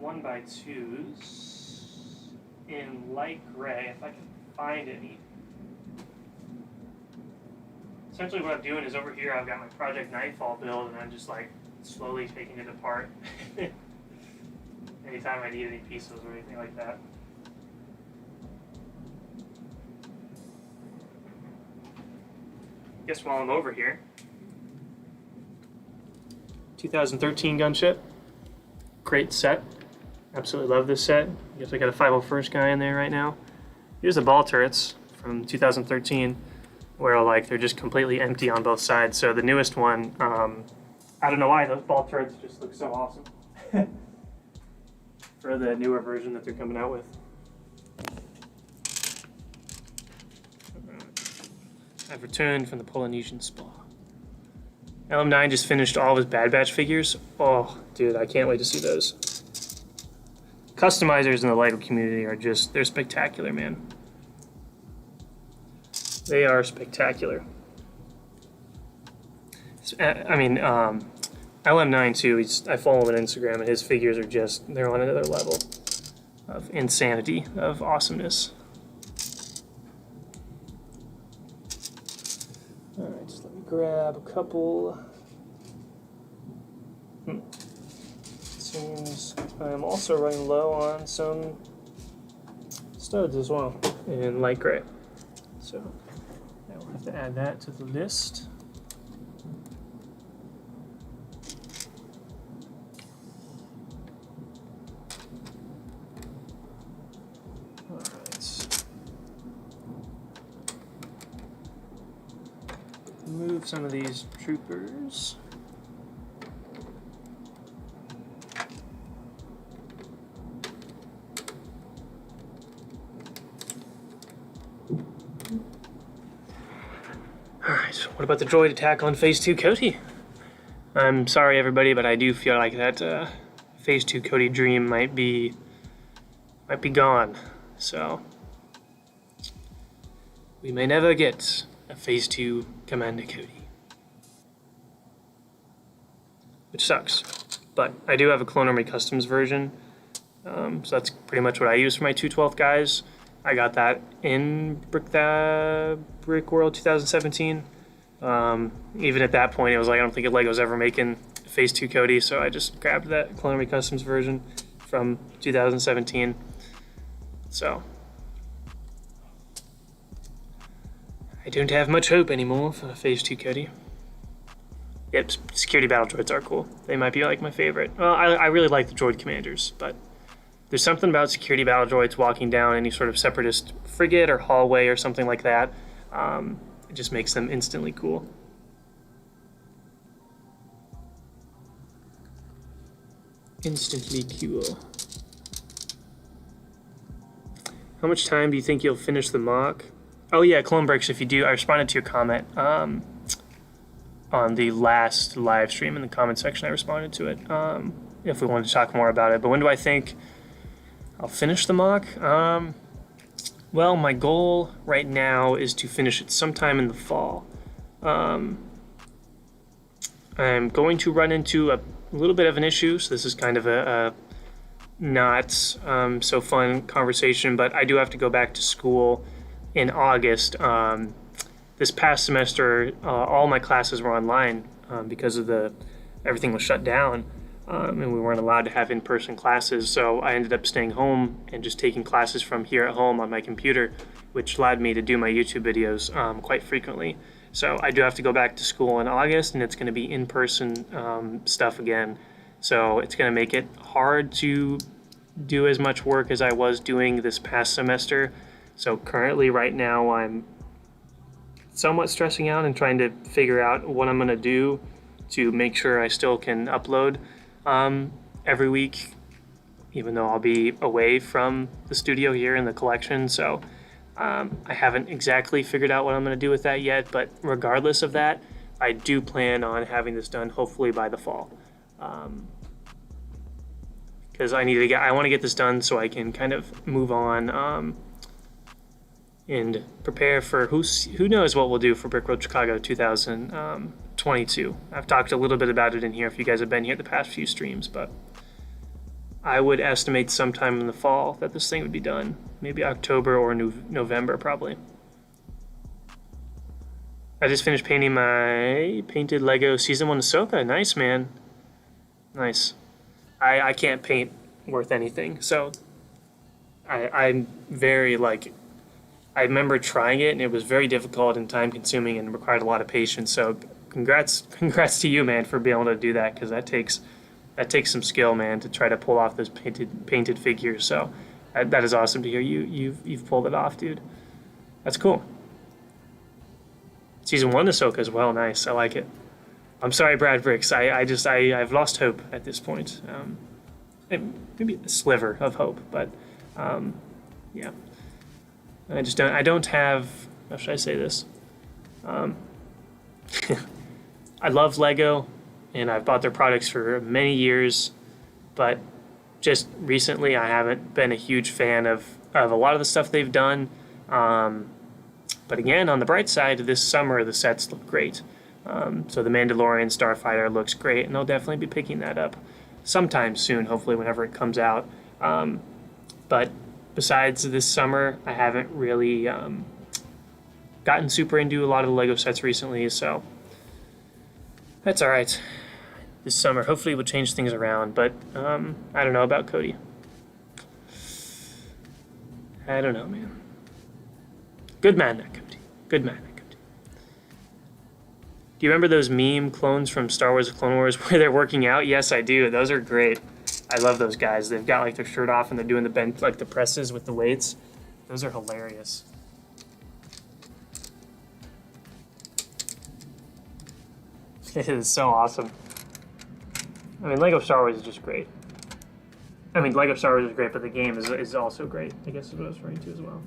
Speaker 2: 1x2s in light gray, if I can find any. Essentially what I'm doing is over here I've got my Project Nightfall build, and I'm just like slowly taking it apart anytime I need any pieces or anything like that. Guess while I'm over here, 2013 gunship, great set. Absolutely love this set. I guess I got a 501st guy in there right now. Here's the ball turrets from 2013, where like they're just completely empty on both sides. So the newest one, I don't know why those ball turrets just look so awesome for the newer version that they're coming out with. I've returned from the Polynesian spa. LM9 just finished all of his Bad Batch figures. Oh, dude, I can't wait to see those. Customizers in the LEGO community are just, they're spectacular, man. They are spectacular. I mean, LM9 too, I follow him on Instagram, and his figures are just, they're on another level of insanity, of awesomeness. Alright, just let me grab a couple. Seems I'm also running low on some studs as well in light gray. So I will have to add that to the list. Alright. Move some of these troopers. What about the droid attack on Phase 2 Cody? I'm sorry, everybody, but I do feel like that Phase 2 Cody dream might be gone. So we may never get a Phase 2 Commander Cody, which sucks. But I do have a Clone Army Customs version, so that's pretty much what I use for my 2/12 guys. I got that in Brick World 2017. Even at that point, it was like, I don't think LEGO's ever making Phase 2 Cody, so I just grabbed that Clone Army Customs version from 2017. So I don't have much hope anymore for Phase 2 Cody. Yep, security battle droids are cool. They might be like my favorite. Well, I really like the droid commanders, but there's something about security battle droids walking down any sort of separatist frigate or hallway or something like that. It just makes them instantly cool. Instantly cool. How much time do you think you'll finish the mock? Oh yeah, Clone Breaks, if you do, I responded to your comment on the last live stream in the comment section. I responded to it if we wanted to talk more about it. But when do I think I'll finish the mock? Well, my goal right now is to finish it sometime in the fall. I'm going to run into a little bit of an issue, so this is kind of a not so fun conversation, but I do have to go back to school in August. This past semester, all my classes were online because of everything was shut down. And we weren't allowed to have in-person classes, so I ended up staying home and just taking classes from here at home on my computer, which allowed me to do my YouTube videos quite frequently. So I do have to go back to school in August, and it's going to be in-person stuff again. So it's going to make it hard to do as much work as I was doing this past semester. So currently, right now, I'm somewhat stressing out and trying to figure out what I'm going to do to make sure I still can upload every week, even though I'll be away from the studio here in the collection. So I haven't exactly figured out what I'm going to do with that yet, but regardless of that, I do plan on having this done hopefully by the fall. Because I want to get this done so I can kind of move on and prepare for who knows what we'll do for Brick Road Chicago 2022. I've talked a little bit about it in here if you guys have been here the past few streams, but I would estimate sometime in the fall that this thing would be done. Maybe October or November, probably. I just finished painting my painted Lego Season 1 Ahsoka. Nice, man. Nice. I can't paint worth anything, so I'm very, I remember trying it, and it was very difficult and time-consuming and required a lot of patience, so congrats to you, man, for being able to do that, because that takes some skill, man, to try to pull off those painted figures. So that is awesome to hear you've pulled it off, dude. That's cool. Season 1 Ahsoka as well. Nice. I like it. I'm sorry, Brad Bricks. I've lost hope at this point. Maybe a sliver of hope, but yeah. I don't have, how should I say this? I love Lego, and I've bought their products for many years, but just recently I haven't been a huge fan of a lot of the stuff they've done. But again, on the bright side, this summer the sets look great. So the Mandalorian Starfighter looks great, and I'll definitely be picking that up sometime soon, hopefully whenever it comes out. But besides this summer, I haven't really gotten super into a lot of the Lego sets recently, so that's all right. This summer, hopefully we'll change things around, but I don't know about Cody. I don't know, man. Good man, that Cody. Good man, that Cody. Do you remember those meme clones from Star Wars: The Clone Wars where they're working out? Yes, I do. Those are great. I love those guys. They've got their shirt off and they're doing the presses with the weights. Those are hilarious. It is so awesome. I mean, Lego Star Wars is just great. I mean, Lego Star Wars is great, but the game is also great, I guess is what I was referring to as well.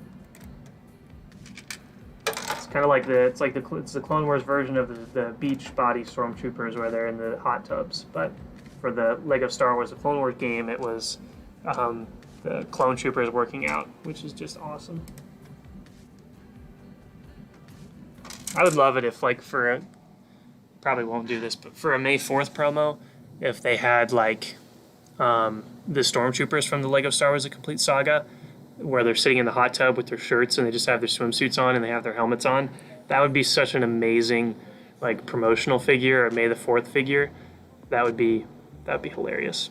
Speaker 2: Let's kind of like it's the Clone Wars version of the beach body stormtroopers where they're in the hot tubs. But for the Lego Star Wars, the Clone Wars game, it was the clone troopers working out, which is just awesome. I would love it if, like, probably won't do this, but for a May 4th promo, if they had, like, the stormtroopers from the Lego Star Wars: The Complete Saga, where they're sitting in the hot tub with their shirts and they just have their swimsuits on and they have their helmets on. That would be such an amazing, like, promotional figure, or May the 4th figure. That would be hilarious.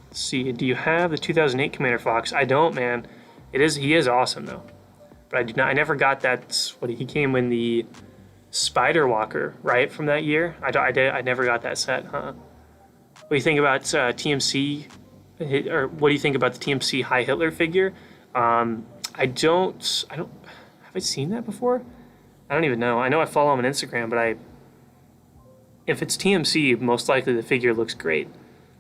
Speaker 2: Let's see, do you have the 2008 Commander Fox? I don't, man. He is awesome though. But I never got that. He came in the Spider Walker, right, from that year. I never got that set, huh? What do you think about TMC, or what do you think about the TMC High Hitler figure? Have I seen that before? I don't even know. I know I follow him on Instagram, but if it's TMC, most likely the figure looks great.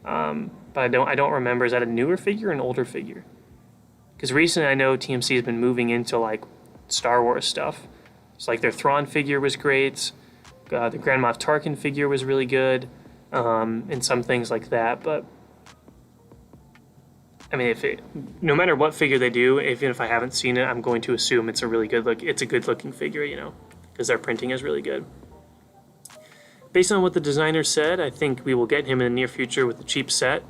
Speaker 2: But I don't remember. Is that a newer figure or an older figure? Because recently I know TMC has been moving into, like, Star Wars stuff. It's like their Thrawn figure was great. The Grand Moff Tarkin figure was really good. And some things like that. But I mean, no matter what figure they do, even if I haven't seen it, I'm going to assume it's a really good look. It's a good looking figure, you know, because their printing is really good. Based on what the designer said, I think we will get him in the near future with a cheap set.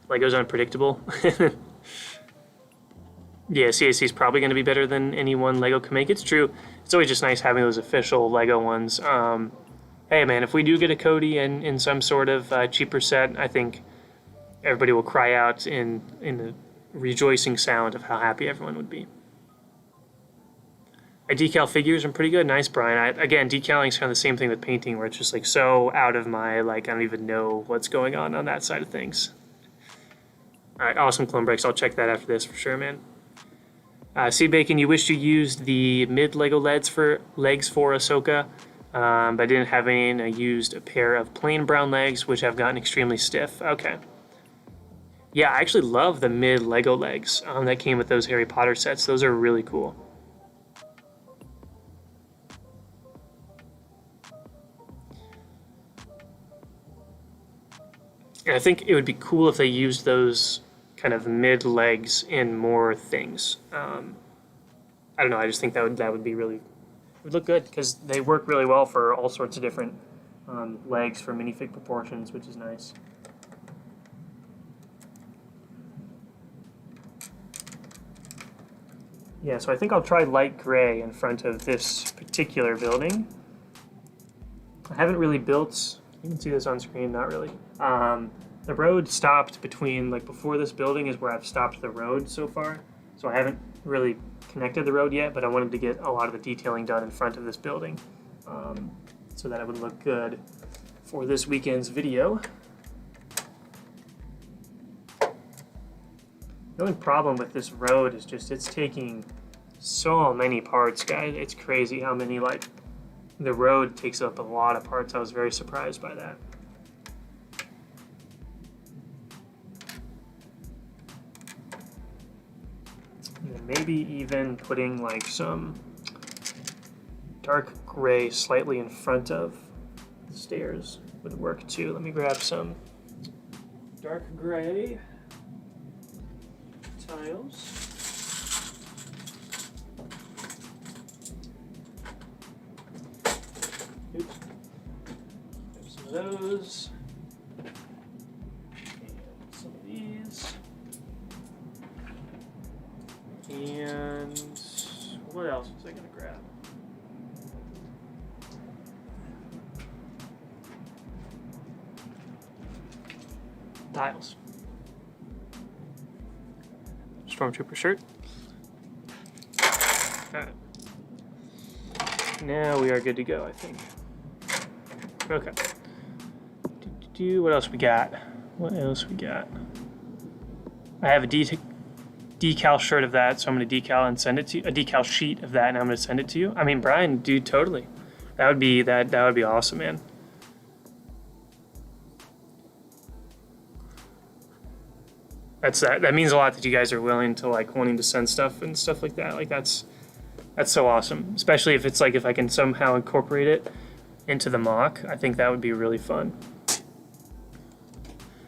Speaker 2: Lego's unpredictable. Yeah, CAC is probably going to be better than anyone Lego can make. It's true. It's always just nice having those official Lego ones. Hey, man, if we do get a Cody in some sort of cheaper set, I think everybody will cry out in the rejoicing sound of how happy everyone would be. I decal figures are pretty good. Nice, Brian. Again, decaling is kind of the same thing with painting, where it's just like so out of my, like, I don't even know what's going on that side of things. All right, awesome, Clone Breaks. I'll check that after this for sure, man. Seed Bacon, you wished you used the mid Lego legs for Ahsoka, but I didn't have any, and I used a pair of plain brown legs, which have gotten extremely stiff. Okay. Yeah, I actually love the mid Lego legs that came with those Harry Potter sets. Those are really cool. And I think it would be cool if they used those kind of mid legs in more things. I don't know. I just think that would be really, would look good because they work really well for all sorts of different legs for minifig proportions, which is nice. Yeah, so I think I'll try light gray in front of this particular building. I haven't really built. You can see this on screen. Not really. The road stopped between, like, before this building is where I've stopped the road so far. So I haven't really connected the road yet, but I wanted to get a lot of the detailing done in front of this building so that it would look good for this weekend's video. The only problem with this road is just it's taking so many parts, guys. It's crazy how many, like, the road takes up a lot of parts. I was very surprised by that. And maybe even putting, like, some dark gray slightly in front of the stairs would work too. Let me grab some dark gray tiles. Oops. Grab some of those. And some of these. And what else was I going to grab? Tiles. Stormtrooper shirt. Alright. Now we are good to go, I think. Okay. What else we got? What else we got? I have a decal shirt of that, so I'm going to decal and send it to you. A decal sheet of that, and I'm going to send it to you. I mean, Brian, dude, totally. That would be awesome, man. that means a lot that you guys are willing to like wanting to send stuff and stuff like that. Like that's so awesome, especially if it's like if I can somehow incorporate it into the mock. I think that would be really fun.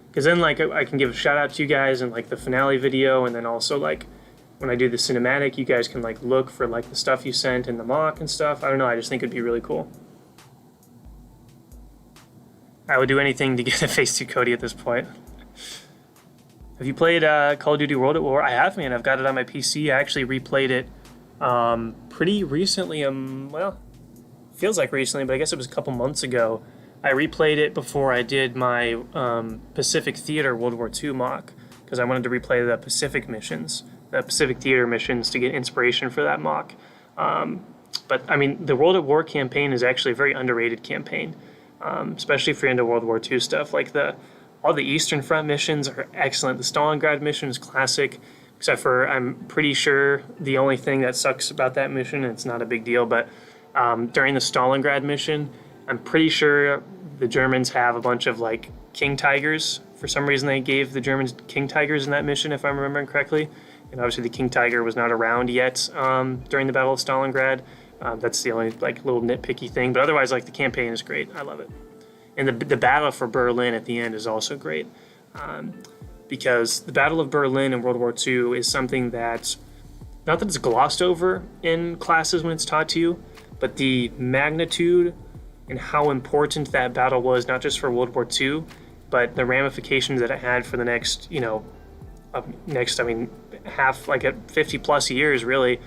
Speaker 2: Because then like I can give a shout out to you guys in like the finale video, and then also like when I do the cinematic, you guys can like look for like the stuff you sent in the mock and stuff. I don't know, I just think it'd be really cool. I would do anything to get a Phase 2 Cody at this point. Have you played Call of Duty World at War? I have, man. I've got it on my PC. I actually replayed it pretty recently. Well, feels like recently, but I guess it was a couple months ago. I replayed it before I did my Pacific Theater World War II mock, because I wanted to replay the Pacific missions, the Pacific Theater missions, to get inspiration for that mock. But, I mean, the World at War campaign is actually a very underrated campaign, especially if you're into World War II stuff. Like, all the Eastern Front missions are excellent. The Stalingrad mission is classic, except for, I'm pretty sure the only thing that sucks about that mission, and it's not a big deal, but during the Stalingrad mission, I'm pretty sure the Germans have a bunch of, like, King Tigers. For some reason, they gave the Germans King Tigers in that mission, if I'm remembering correctly. And obviously, the King Tiger was not around yet during the Battle of Stalingrad. That's the only, like, little nitpicky thing. But otherwise, like, the campaign is great. I love it. And the battle for Berlin at the end is also great. Because the Battle of Berlin in World War II is something that, not that it's glossed over in classes when it's taught to you, but the magnitude and how important that battle was, not just for World War II, but the ramifications that it had for the next, half, like at 50 plus years, really,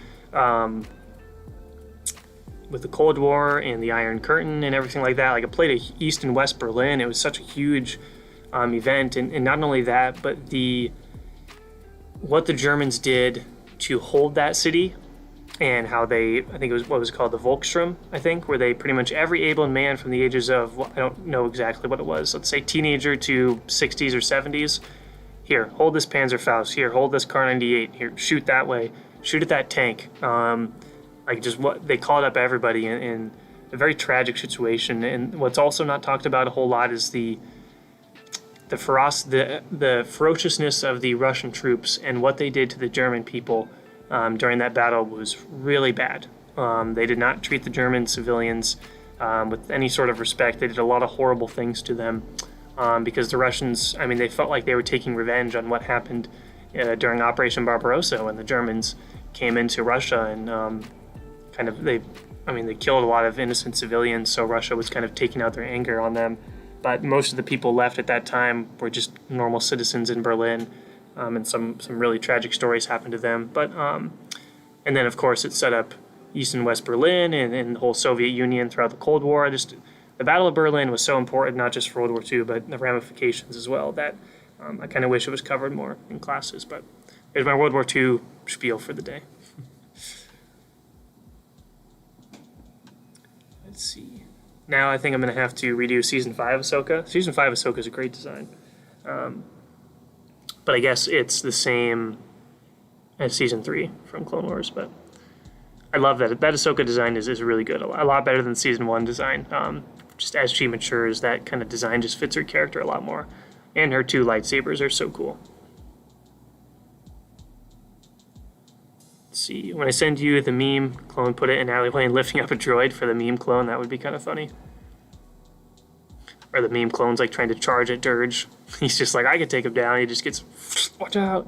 Speaker 2: with the Cold War and the Iron Curtain and everything like that. Like, I played East and West Berlin. It was such a huge event, and not only that, but what the Germans did to hold that city, and how they, I think it was what was called the Volkssturm, I think, where they pretty much every able man from the ages of, I don't know exactly what it was, let's say teenager to 60s or 70s, here, hold this Panzerfaust, here, hold this Kar-98, here, shoot that way, shoot at that tank. Like, just what they called up everybody in a very tragic situation. And what's also not talked about a whole lot is the ferociousness of the Russian troops, and what they did to the German people during that battle was really bad. They did not treat the German civilians with any sort of respect. They did a lot of horrible things to them because the Russians, I mean, they felt like they were taking revenge on what happened during Operation Barbarossa, when the Germans came into Russia and they killed a lot of innocent civilians, so Russia was kind of taking out their anger on them. But most of the people left at that time were just normal citizens in Berlin, and some really tragic stories happened to them. But and then, of course, it set up East and West Berlin and the whole Soviet Union throughout the Cold War. The Battle of Berlin was so important, not just for World War II, but the ramifications as well, that I kind of wish it was covered more in classes. But there's my World War II spiel for the day. Let's see. Now I think I'm going to have to redo Season 5 Ahsoka. Season 5 Ahsoka is a great design. But I guess it's the same as Season 3 from Clone Wars. But I love that. That Ahsoka design is really good. A lot better than Season 1 design. Just as she matures, that kind of design just fits her character a lot more. And her 2 lightsabers are so cool. See, when I send you the meme clone, put it in alleyway and lifting up a droid for the meme clone, that would be kind of funny. Or the meme clone's like trying to charge at Dirge. He's just like, I could take him down. He just gets, watch out.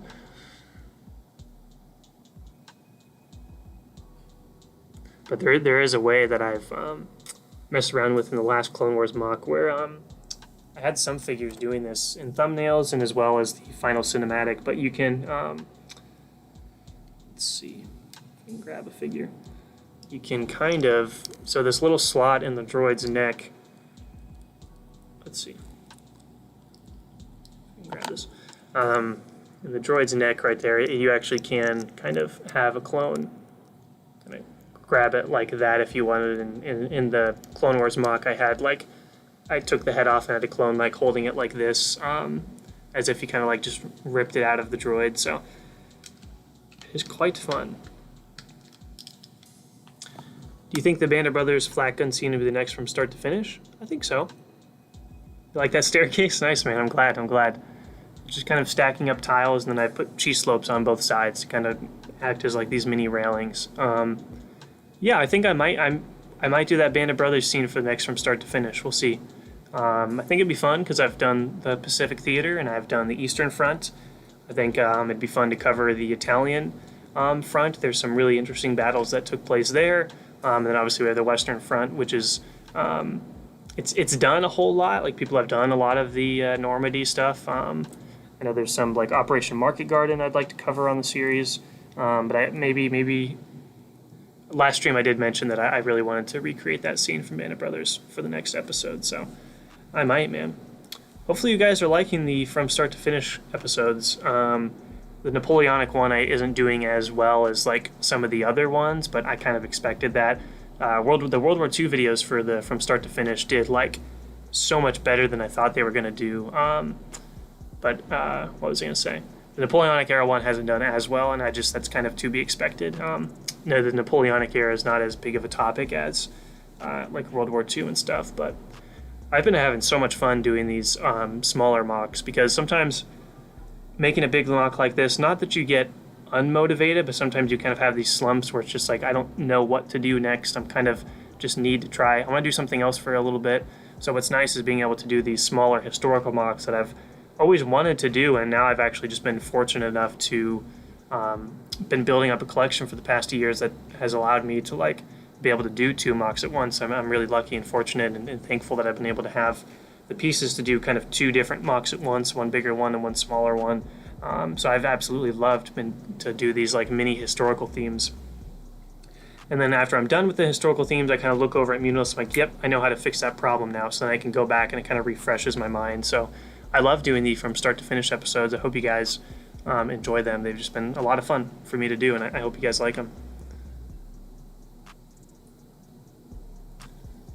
Speaker 2: But there is a way that I've messed around with in the last Clone Wars mock where I had some figures doing this in thumbnails and as well as the final cinematic, but you can, let's see, I can grab a figure. You can kind of, so this little slot in the droid's neck, let's see, I can grab this. In the droid's neck right there, you actually can kind of have a clone. Kind of grab it like that if you wanted. In the Clone Wars mock, I took the head off and had a clone like holding it like this, as if you kind of like just ripped it out of the droid. So it's quite fun. Do you think the Band of Brothers flak gun scene will be the next from start to finish? I think so. You like that staircase? Nice, man. I'm glad. just kind of stacking up tiles, and then I put cheese slopes on both sides to kind of act as like these mini railings. Yeah, I think I might do that Band of Brothers scene for the next From Start to Finish. We'll see. I think it'd be fun because I've done the Pacific Theater and I've done the Eastern Front. I think it'd be fun to cover the Italian front. There's some really interesting battles that took place there. And then obviously we have the Western Front, which is it's done a whole lot. Like people have done a lot of the Normandy stuff. I know there's some like Operation Market Garden I'd like to cover on the series. But maybe last stream I did mention that I really wanted to recreate that scene from Band of Brothers for the next episode. So I might, man. Hopefully you guys are liking the From Start to Finish episodes. The Napoleonic one isn't doing as well as like some of the other ones, but I kind of expected that. The World War II videos for the From Start to Finish did like so much better than I thought they were going to do. What was I going to say? The Napoleonic era one hasn't done as well, and that's kind of to be expected. No, the Napoleonic era is not as big of a topic as like World War II and stuff, but I've been having so much fun doing these smaller mocks because sometimes making a big mock like this, not that you get unmotivated, but sometimes you kind of have these slumps where it's just like, I don't know what to do next. I'm kind of just need to try. I want to do something else for a little bit. So what's nice is being able to do these smaller historical mocks that I've always wanted to do, and now I've actually just been fortunate enough to been building up a collection for the past 2 years that has allowed me to like be able to do 2 mocks at once. I'm really lucky and fortunate and thankful that I've been able to have the pieces to do kind of 2 different mocks at once, one bigger one and one smaller one. So I've absolutely loved to do these like mini historical themes. And then after I'm done with the historical themes, I kind of look over at Muunilinst, I'm like, yep, I know how to fix that problem now. So then I can go back and it kind of refreshes my mind. So I love doing the From Start to Finish episodes. I hope you guys enjoy them. They've just been a lot of fun for me to do, and I hope you guys like them.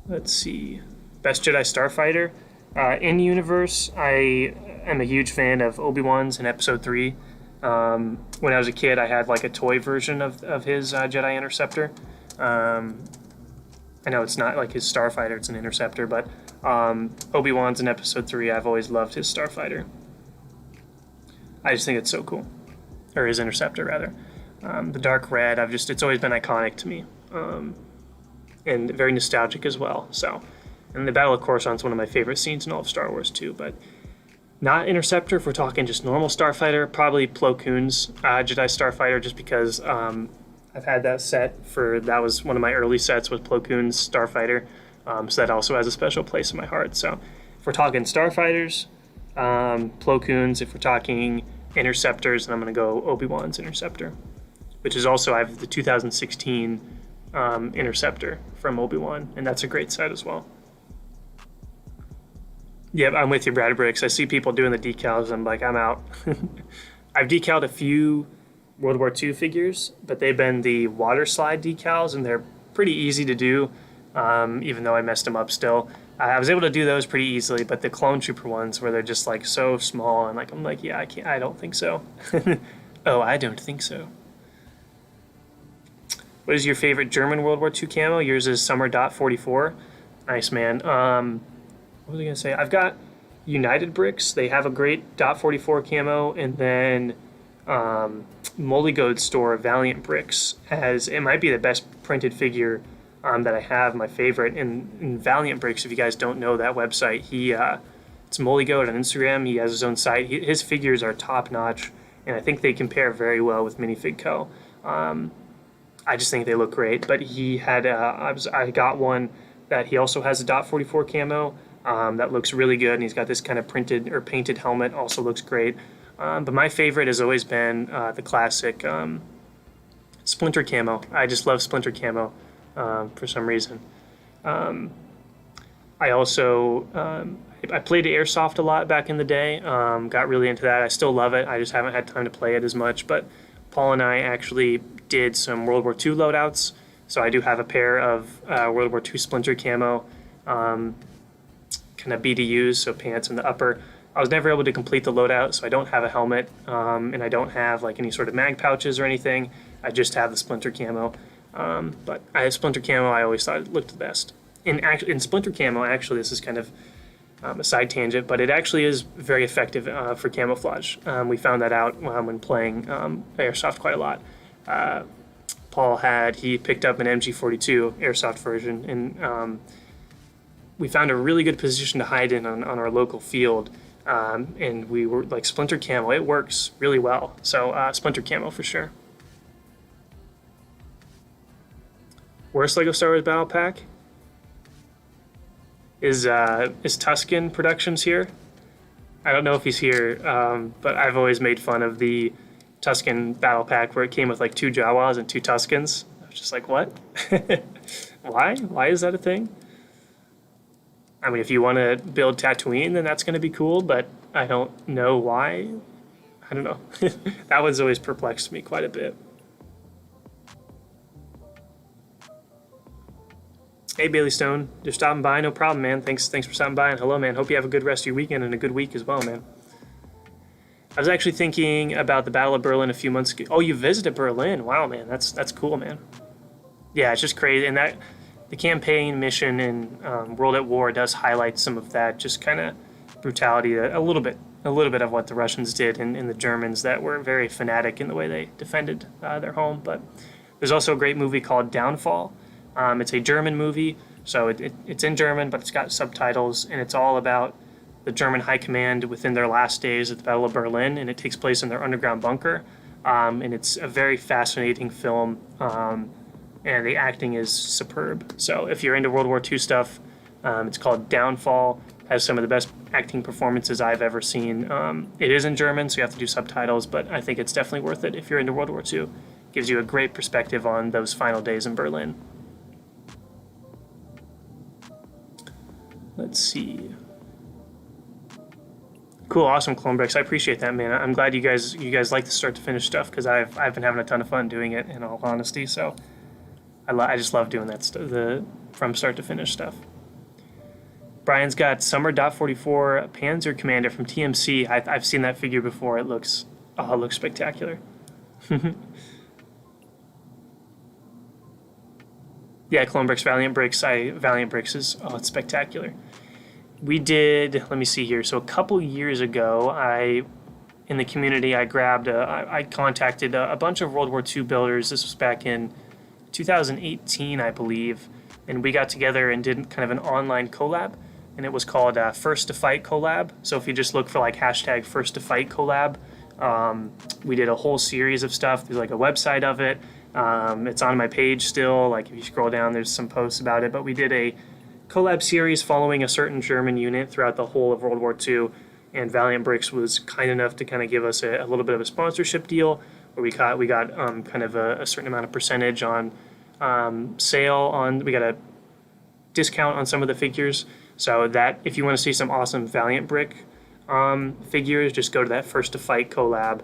Speaker 2: Let's see. Best Jedi Starfighter. In universe, I am a huge fan of Obi-Wan's in Episode 3. When I was a kid, I had like a toy version of his Jedi Interceptor. I know it's not like his Starfighter, it's an Interceptor, but Obi-Wan's in Episode 3. I've always loved his Starfighter. I just think it's so cool. Or his Interceptor, rather. The dark red, it's always been iconic to me. And very nostalgic as well. So, and the Battle of Coruscant's one of my favorite scenes in all of Star Wars too, but not Interceptor. If we're talking just normal Starfighter, probably Plo Koon's Jedi Starfighter, just because I've had that set that was one of my early sets with Plo Koon's Starfighter, so that also has a special place in my heart. So if we're talking Starfighters, Plo Koon's. If we're talking Interceptors, then I'm going to go Obi-Wan's Interceptor, which is also, I have the 2016 Interceptor from Obi-Wan, and that's a great set as well. Yep, I'm with you, Brad Bricks. I see people doing the decals, and I'm like, I'm out. I've decaled a few World War II figures, but they've been the water slide decals, and they're pretty easy to do, even though I messed them up still. I was able to do those pretty easily, but the Clone Trooper ones where they're just like so small, and like I'm like, yeah, I don't think so. Oh, I don't think so. What is your favorite German World War II camo? Yours is Summer Dot 44. Nice, man. What was I going to say? I've got United Bricks. They have a great Dot 44 camo. And then Molly Goat's store, Valiant Bricks, it might be the best printed figure that I have, my favorite. And Valiant Bricks, if you guys don't know that website, it's Molly Goat on Instagram. He has his own site. His figures are top-notch, and I think they compare very well with Minifig Co. I just think they look great. But he had, I got one that he also has a Dot 44 camo that looks really good, and he's got this kind of printed or painted helmet, also looks great. But my favorite has always been the classic Splinter camo. I just love Splinter camo for some reason. I also I played Airsoft a lot back in the day. Got really into that. I still love it. I just haven't had time to play it as much. But Paul and I actually did some World War II loadouts. So I do have a pair of World War II Splinter camo kind of BDUs, so pants in the upper. I was never able to complete the loadout, so I don't have a helmet, and I don't have like any sort of mag pouches or anything. I just have the Splinter camo. But I have Splinter camo. I always thought it looked the best. In Splinter camo, actually, this is kind of a side tangent, but it actually is very effective for camouflage. We found that out when playing airsoft quite a lot. Paul he picked up an MG42 airsoft version, and we found a really good position to hide in on our local field. And we were like splinter camo. It works really well. So splinter camo for sure. Worst Lego Star Wars Battle Pack is Tuscan Productions here. I don't know if he's here, but I've always made fun of the Tuscan Battle Pack where it came with like 2 Jawas and 2 Tuscans. I was just like, what? Why? Why is that a thing? I mean, if you want to build Tatooine, then that's going to be cool, but I don't know why. I don't know. That one's always perplexed me quite a bit. Hey, Bailey Stone. Just stopping by. No problem, man. Thanks for stopping by, and hello, man. Hope you have a good rest of your weekend and a good week as well, man. I was actually thinking about the Battle of Berlin a few months ago. Oh, you visited Berlin. Wow, man. That's cool, man. Yeah, it's just crazy. And the campaign mission in World at War does highlight some of that, just kind of brutality, a little bit of what the Russians did and the Germans that were very fanatic in the way they defended their home. But there's also a great movie called Downfall. It's a German movie, so it's in German, but it's got subtitles, and it's all about the German high command within their last days at the Battle of Berlin, and it takes place in their underground bunker. And it's a very fascinating film, and the acting is superb. So if you're into World War II stuff, it's called Downfall. Has some of the best acting performances I've ever seen. It is in German, so you have to do subtitles, but I think it's definitely worth it if you're into World War II. Gives you a great perspective on those final days in Berlin. Let's see. Cool, awesome, Clonebrex. I appreciate that, man. I'm glad you guys like the start to finish stuff, because I've been having a ton of fun doing it, in all honesty. So I just love doing that the from start to finish stuff. Brian's got Summer .44 Panzer Commander from TMC. I've seen that figure before. It looks spectacular. Yeah, Clonebrex Valiant Bricks is it's spectacular. We did, let me see here. So a couple years ago, in the community, I contacted a bunch of World War II builders. This was back in 2018, I believe, and we got together and did kind of an online collab, and it was called First to Fight Collab. So if you just look for like hashtag First to Fight Collab, we did a whole series of stuff. There's like a website of it. It's on my page still. Like if you scroll down, there's some posts about it. But we did a collab series following a certain German unit throughout the whole of World War II, and Valiant Bricks was kind enough to kind of give us a little bit of a sponsorship deal where we got kind of a certain amount of percentage on sale we got a discount on some of the figures. So that if you want to see some awesome Valiant Brick figures, just go to that First to Fight collab.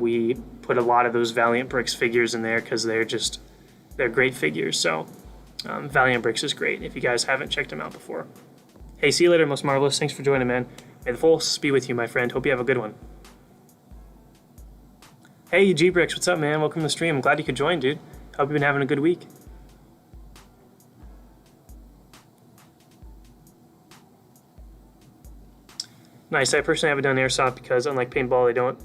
Speaker 2: We put a lot of those Valiant Bricks figures in there because they're great figures. So Valiant Bricks is great if you guys haven't checked them out before. Hey, see you later, Most Marvelous. Thanks for joining, man. May the Force be with you, my friend. Hope you have a good one. Hey, G-Bricks, what's up, man? Welcome to the stream. I'm glad you could join, dude. Hope you've been having a good week. Nice. I personally haven't done airsoft because, unlike paintball, they don't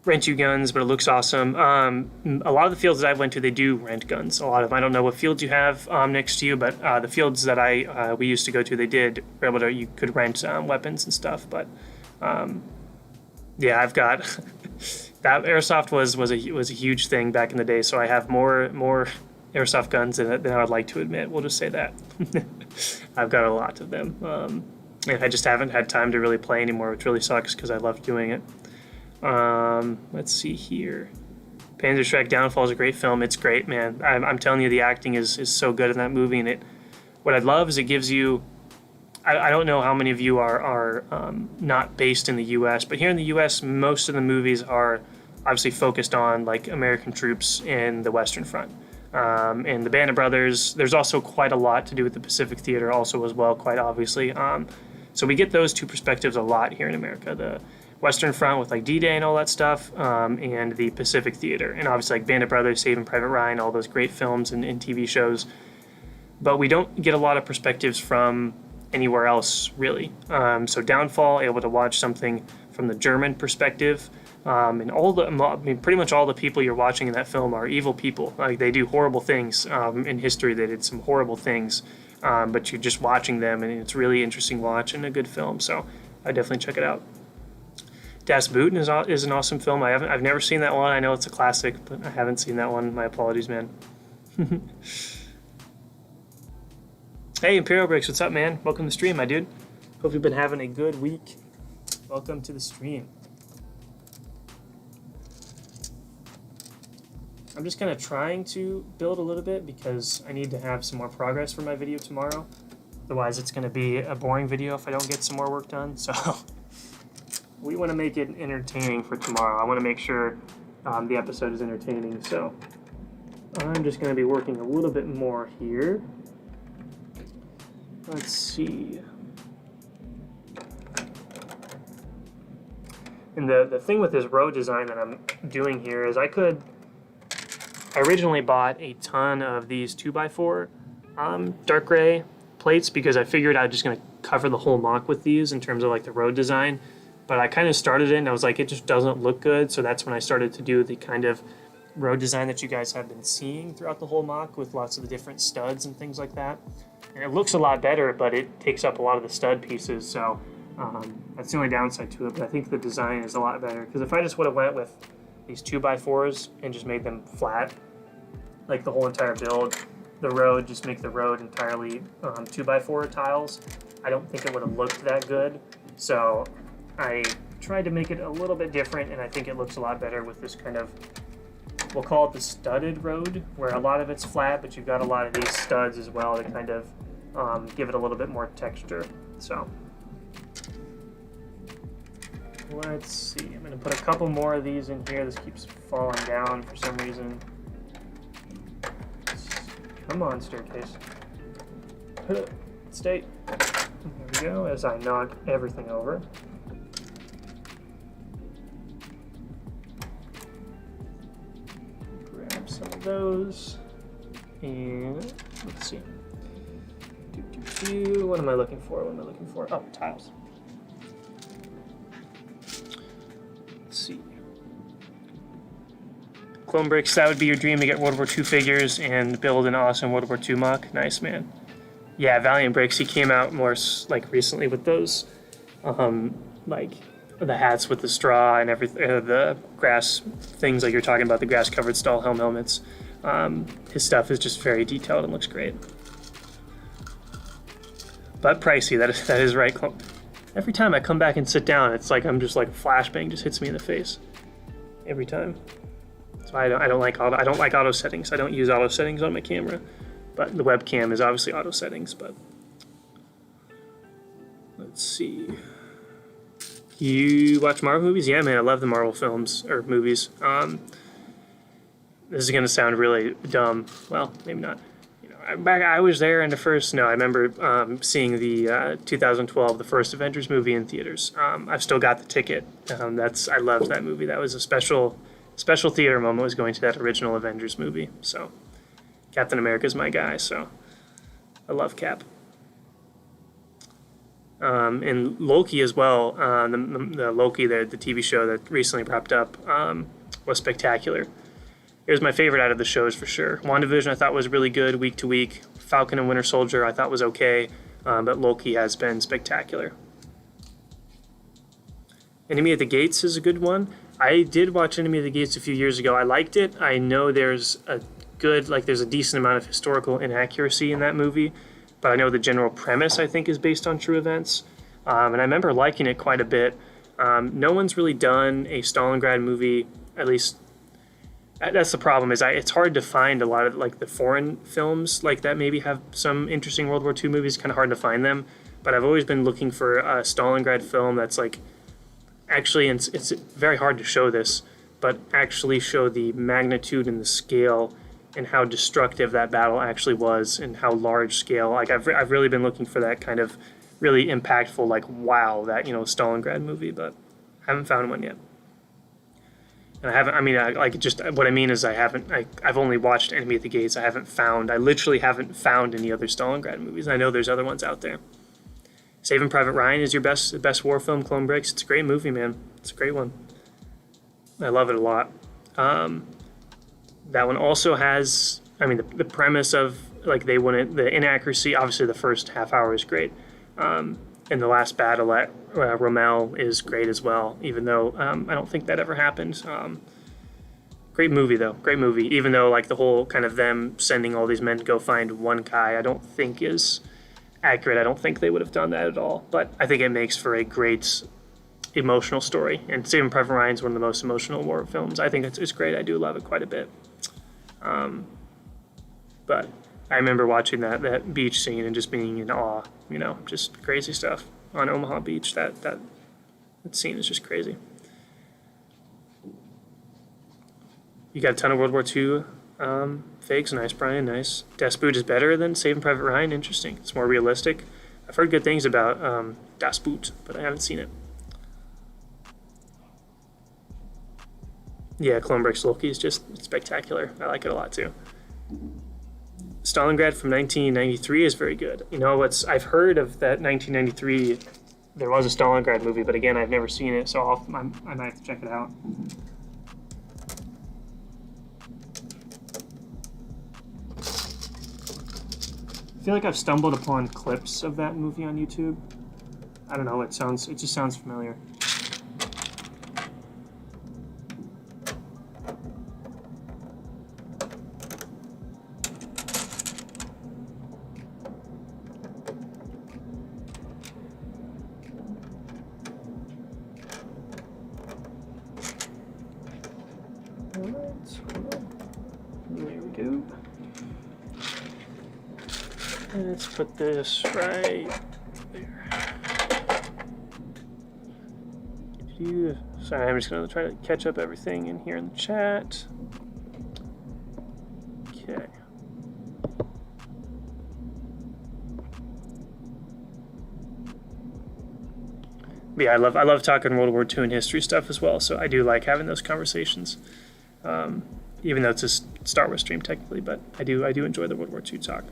Speaker 2: rent you guns, but it looks awesome. A lot of the fields that I went to, they do rent guns. A lot of them. I don't know what fields you have next to you, but the fields that we used to go to, you could rent weapons and stuff. But yeah, I've got that airsoft was a huge thing back in the day. So I have more airsoft guns than I would like to admit. We'll just say that. I've got a lot of them, and I just haven't had time to really play anymore, which really sucks because I love doing it. Let's see here. Panzer Strike Downfall is a great film. It's great, man. I'm telling you, the acting is so good in that movie, and what I love is it gives you. I don't know how many of you are not based in the U.S., but here in the U.S., most of the movies are obviously focused on like American troops in the Western Front. And the Band of Brothers. There's also quite a lot to do with the Pacific Theater, also as well, quite obviously. So we get those two perspectives a lot here in America. The Western Front with like D-Day and all that stuff, and the Pacific Theater, and obviously like Band of Brothers, Saving Private Ryan, all those great films and TV shows. But we don't get a lot of perspectives from anywhere else really. So Downfall, able to watch something from the German perspective, and pretty much all the people you're watching in that film are evil people. Like, they do horrible things. In history, they did some horrible things, but you're just watching them, and it's really interesting watch and a good film. So I definitely check it out. Das Boot is an awesome film. I've never seen that one. I know it's a classic, but I haven't seen that one. My apologies, man. Hey, Imperial Breaks, what's up, man? Welcome to the stream, my dude. Hope you've been having a good week. Welcome to the stream. I'm just kind of trying to build a little bit because I need to have some more progress for my video tomorrow. Otherwise, it's going to be a boring video if I don't get some more work done. So we want to make it entertaining for tomorrow. I want to make sure the episode is entertaining. So I'm just going to be working a little bit more here. Let's see. And the thing with this road design that I'm doing here is I originally bought a ton of these 2x4 dark gray plates because I figured I was just going to cover the whole mock with these in terms of like the road design. But I kind of started it and I was like, it just doesn't look good. So that's when I started to do the kind of road design that you guys have been seeing throughout the whole mock with lots of the different studs and things like that. And it looks a lot better, but it takes up a lot of the stud pieces, so that's the only downside to it. But I think the design is a lot better, because if I just would have went with these 2x4s and just made them flat, like the whole entire build, just make the road entirely 2x4 tiles, I don't think it would have looked that good. So I tried to make it a little bit different, and I think it looks a lot better with this kind of, we'll call it the studded road, where a lot of it's flat, but you've got a lot of these studs as well to kind of give it a little bit more texture. So let's see. I'm going to put a couple more of these in here. This keeps falling down for some reason. Come on, staircase. Stay. There we go, as I knock everything over. Some of those, and let's see. What am I looking for? Oh, tiles. Let's see. Clone Bricks, that would be your dream to get World War II figures and build an awesome World War II mock. Nice, man. Yeah, Valiant Bricks, he came out more like recently with those, like the hats with the straw and everything, the grass things like you're talking about, the grass covered stall helmets. His stuff is just very detailed and looks great. But pricey, that is right. Every time I come back and sit down, it's like I'm just like flashbang just hits me in the face. Every time. So I don't like auto settings. I don't use auto settings on my camera. But the webcam is obviously auto settings, but let's see. You watch Marvel movies? Yeah, man, I love the Marvel films or movies. This is gonna sound really dumb. Well, maybe not. You know, I was there in the first. No, I remember seeing the 2012, the first Avengers movie in theaters. I've still got the ticket. I loved that movie. That was a special theater moment. Was going to that original Avengers movie. So, Captain America's my guy. So, I love Cap. And Loki as well, the Loki, the TV show that recently wrapped up, was spectacular. It was my favorite out of the shows for sure. WandaVision I thought was really good week to week. Falcon and Winter Soldier I thought was okay, but Loki has been spectacular. Enemy at the Gates is a good one. I did watch Enemy at the Gates a few years ago. I liked it. I know there's a decent amount of historical inaccuracy in that movie, but I know the general premise, I think, is based on true events. And I remember liking it quite a bit. No one's really done a Stalingrad movie, at least that's the problem, is it's hard to find a lot of like the foreign films like that maybe have some interesting World War II movies, kind of hard to find them. But I've always been looking for a Stalingrad film that's like, actually, it's very hard to show this, but actually show the magnitude and the scale and how destructive that battle actually was and how large scale. Like I've really been looking for that kind of really impactful, like, wow, that, Stalingrad movie, but I haven't found one yet. And I've only watched Enemy at the Gates. I literally haven't found any other Stalingrad movies. And I know there's other ones out there. Saving Private Ryan is your best war film, Clone Breaks. It's a great movie, man. It's a great one. I love it a lot. That one also has, I mean, the premise of, like, they wouldn't, the inaccuracy, obviously the first half hour is great. And the last battle at Rommel is great as well, even though I don't think that ever happened. Great movie, though. Great movie. Even though, like, the whole kind of them sending all these men to go find one Kai, I don't think is accurate. I don't think they would have done that at all. But I think it makes for a great emotional story. And Saving Private Ryan is one of the most emotional war films. I think it's great. I do love it quite a bit. But I remember watching that beach scene and just being in awe. You know, just crazy stuff on Omaha Beach. That scene is just crazy. You got a ton of World War II fakes. Nice, Brian. Nice. Das Boot is better than Saving Private Ryan. Interesting. It's more realistic. I've heard good things about Das Boot, but I haven't seen it. Yeah, Clone Breaks Loki is just spectacular. I like it a lot too. Stalingrad from 1993 is very good. You know, I've heard of that 1993. There was a Stalingrad movie, but again, I've never seen it, so I might have to check it out. I feel like I've stumbled upon clips of that movie on YouTube. I don't know. It just sounds familiar. There we go. Let's put this right there. Sorry, I'm just going to try to catch up everything in here in the chat. Okay. But yeah, I love talking World War II and history stuff as well, so I do like having those conversations. Even though it's a Star Wars stream technically, but I do enjoy the World War II talk.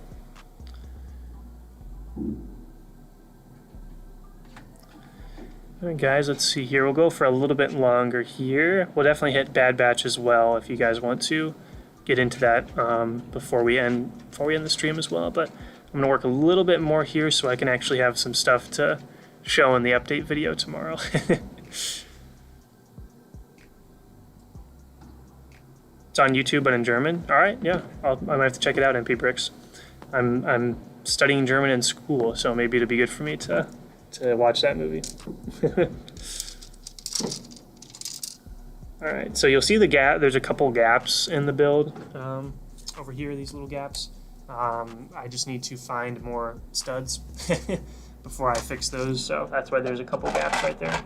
Speaker 2: All right, guys, let's see here. We'll go for a little bit longer here. We'll definitely hit Bad Batch as well if you guys want to get into that before we end the stream as well. But I'm gonna work a little bit more here so I can actually have some stuff to show in the update video tomorrow. It's on YouTube, but in German. All right, yeah, I might have to check it out. MP Bricks. I'm studying German in school, so maybe it'd be good for me to watch that movie. All right, so you'll see the gap. There's a couple gaps in the build over here. These little gaps. I just need to find more studs before I fix those. So that's why there's a couple gaps right there.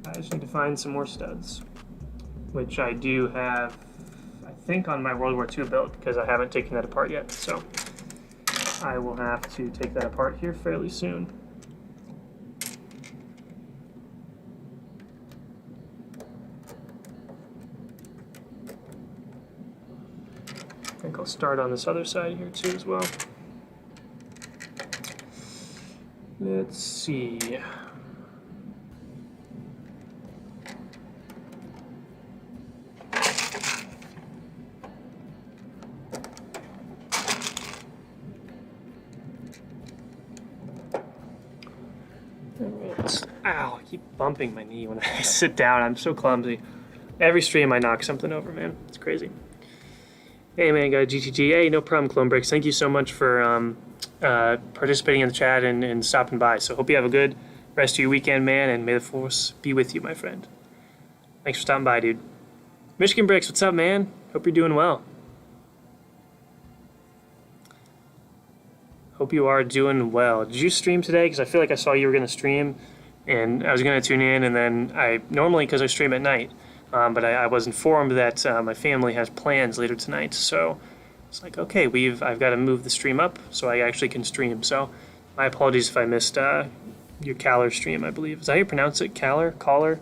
Speaker 2: I just need to find some more studs, which I do have, I think, on my World War II build because I haven't taken that apart yet. So I will have to take that apart here fairly soon. I think I'll start on this other side here too as well. Let's see. Ow, I keep bumping my knee when I sit down. I'm so clumsy. Every stream I knock something over, man. It's crazy. Hey, man, got a GTG. Hey, no problem, Clone Breaks. Thank you so much for participating in the chat and stopping by. So hope you have a good rest of your weekend, man, and may the Force be with you, my friend. Thanks for stopping by, dude. Michigan Bricks, what's up, man? Hope you're doing well. Hope you are doing well. Did you stream today? Because I feel like I saw you were going to stream, and I was going to tune in, and then because I stream at night, but I was informed that my family has plans later tonight, so it's like, okay, I've got to move the stream up so I actually can stream. So my apologies if I missed your Caller stream, I believe. Is that how you pronounce it? Caller? Caller?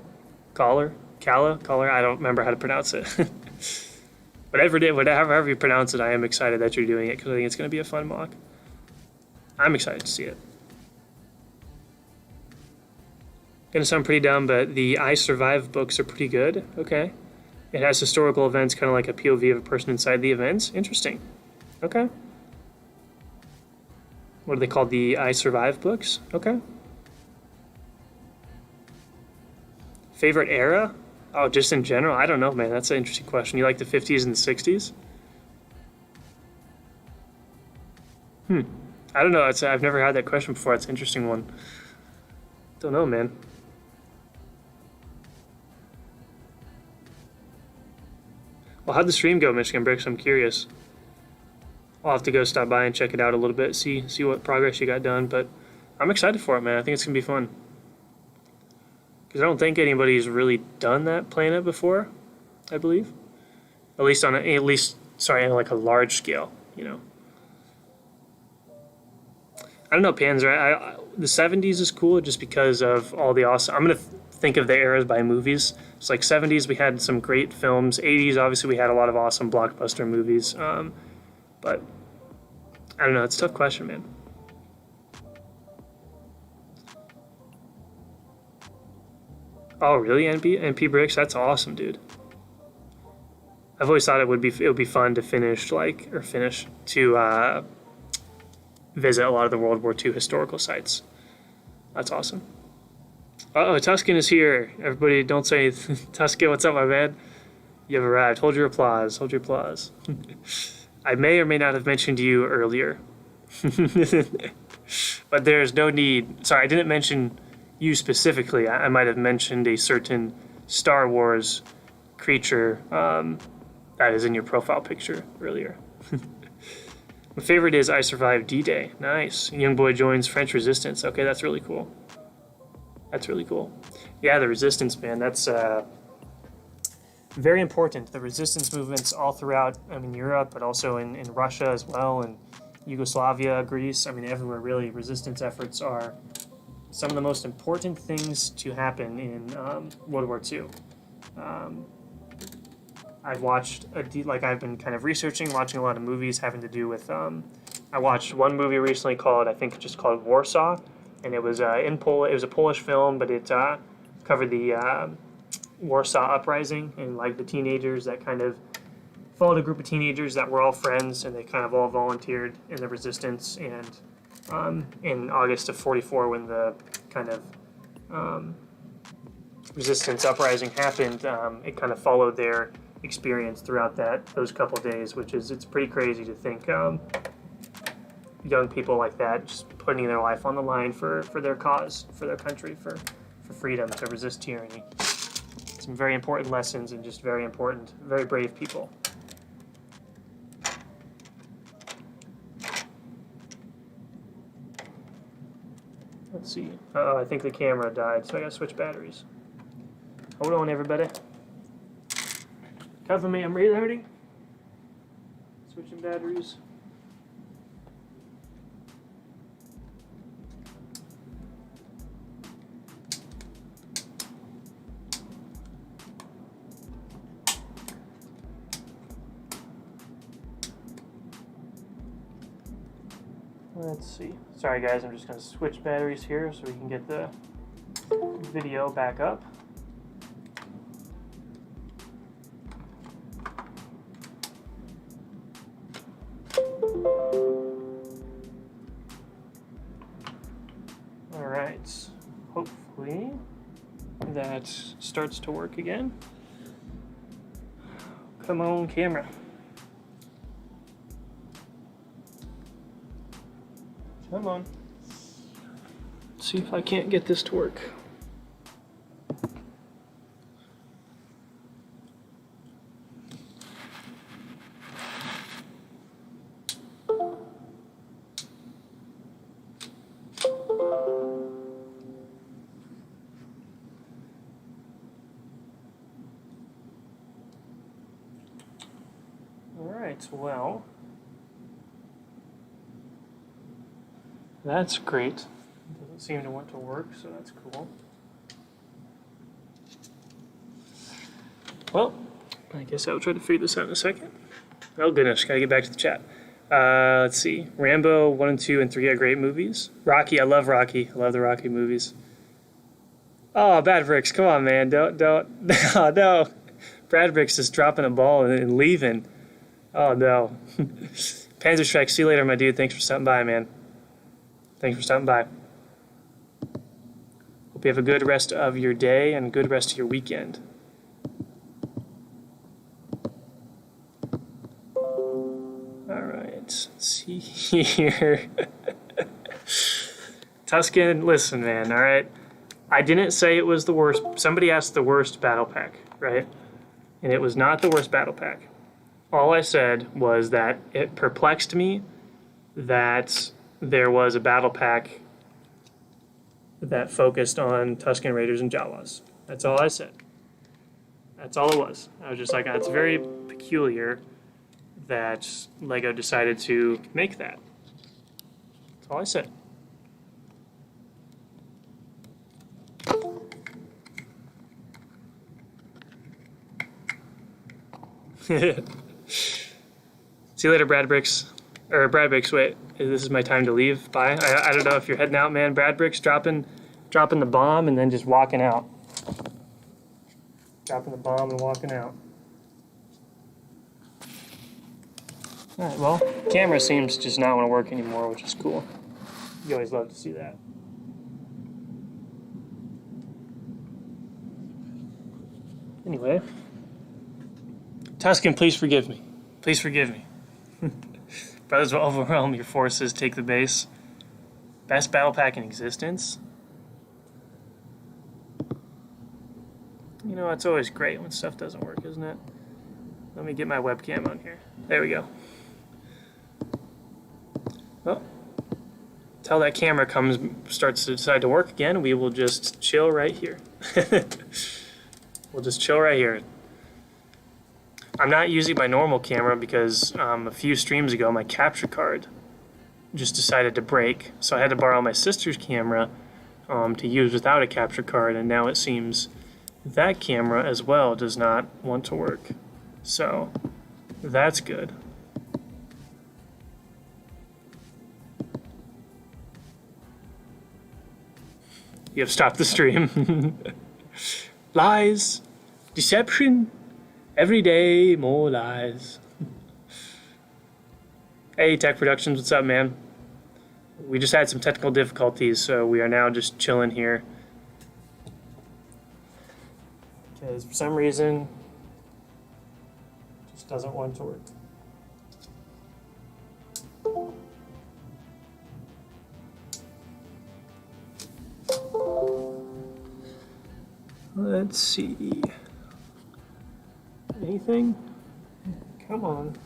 Speaker 2: I don't remember how to pronounce it. Whatever you pronounce it, I am excited that you're doing it because I think it's going to be a fun mock. I'm excited to see it. Gonna sound pretty dumb, but the I Survive books are pretty good. Okay. It has historical events, kind of like a POV of a person inside the events. Interesting. Okay. What are they called? The I Survive books? Okay. Favorite era? Oh, just in general? I don't know, man. That's an interesting question. You like the 50s and the 60s? I don't know. I've never had that question before. It's an interesting one. Don't know, man. Well, how'd the stream go, Michigan Bricks? I'm curious. I'll have to go stop by and check it out a little bit, see what progress you got done. But I'm excited for it, man. I think it's gonna be fun. Because I don't think anybody's really done that planet before. I believe, at least on like a large scale. You know. I don't know, Panzer. The 70s is cool just because of all the awesome. I'm gonna think of the eras by movies. It's like 70s, we had some great films. 80s, obviously, we had a lot of awesome blockbuster movies. But I don't know. It's a tough question, man. Oh, really? NP Bricks? That's awesome, dude. I've always thought it would be fun to visit a lot of the World War II historical sites. That's awesome. Uh-oh, Tuscan is here. Everybody, don't say anything. Tuscan, what's up, my man? You have arrived. Hold your applause. Hold your applause. I may or may not have mentioned you earlier. But there's no need. Sorry, I didn't mention you specifically. I might have mentioned a certain Star Wars creature that is in your profile picture earlier. My favorite is I Survived D-Day. Nice. Young boy joins French Resistance. Okay, that's really cool. That's really cool. Yeah, the Resistance, man. That's very important. The resistance movements all throughout, Europe, but also in Russia as well, and Yugoslavia, Greece. Everywhere, really. Resistance efforts are some of the most important things to happen in World War II. I've been kind of watching a lot of movies having to do with. I watched one movie recently called Warsaw, and it was It was a Polish film, but it covered the Warsaw Uprising and like the teenagers that kind of followed a group of teenagers that were all friends, and they kind of all volunteered in the resistance. And in August of '44, when the kind of resistance uprising happened, it kind of followed their experience throughout those couple days, it's pretty crazy to think young people like that just putting their life on the line for their cause, for their country, for freedom, to resist tyranny. Some very important lessons and just very important, very brave people. Let's see. Uh-oh, I think the camera died, so I gotta switch batteries. Hold on, everybody. Cover me, I'm reloading. Switching batteries. Let's see. Sorry guys, I'm just going to switch batteries here so we can get the video back up. Alright, hopefully that starts to work again. Come on, camera. Come on. Let's see if I can't get this to work. Alright, well, that's great. It doesn't seem to want to work, so that's cool. Well, I guess I'll try to figure this out in a second. Oh goodness, gotta get back to the chat. Let's see. Rambo 1 and 2 and 3 are great movies. Rocky, I love Rocky. I love the Rocky movies. Oh, Bad Bricks, come on, man. Don't. Oh, no. Brad Bricks is dropping a ball and leaving. Oh, no. Panzer Strike, see you later, my dude. Thanks for stopping by, man. Thanks for stopping by. Hope you have a good rest of your day and a good rest of your weekend. All right, let's see here. Tuscan, listen, man, all right? I didn't say it was the worst. Somebody asked the worst battle pack, right? And it was not the worst battle pack. All I said was that it perplexed me that there was a battle pack that focused on Tuscan Raiders and Jawas. That's all I said. That's all it was. I was just like, it's very peculiar that LEGO decided to make that. That's all I said. See you later, Brad Bricks. Or Brad Bricks, wait. This is my time to leave. Bye. I don't know if you're heading out, man. Brad Bricks dropping the bomb and then just walking out. Dropping the bomb and walking out. Alright, well, camera seems to just not want to work anymore, which is cool. You always love to see that. Anyway. Tuscan, please forgive me. Please forgive me. Brothers will overwhelm your forces, take the base. Best battle pack in existence? You know, it's always great when stuff doesn't work, isn't it? Let me get my webcam on here. There we go. Well, until that camera starts to decide to work again, we will just chill right here. We'll just chill right here. I'm not using my normal camera because a few streams ago my capture card just decided to break, so I had to borrow my sister's camera to use without a capture card, and now it seems that camera as well does not want to work. So that's good. You have stopped the stream. Lies, deception, every day more lies. Hey, Tech Productions, what's up, man? We just had some technical difficulties, so we are now just chilling here. Because for some reason, it just doesn't want to work. Let's see. Anything? Come on.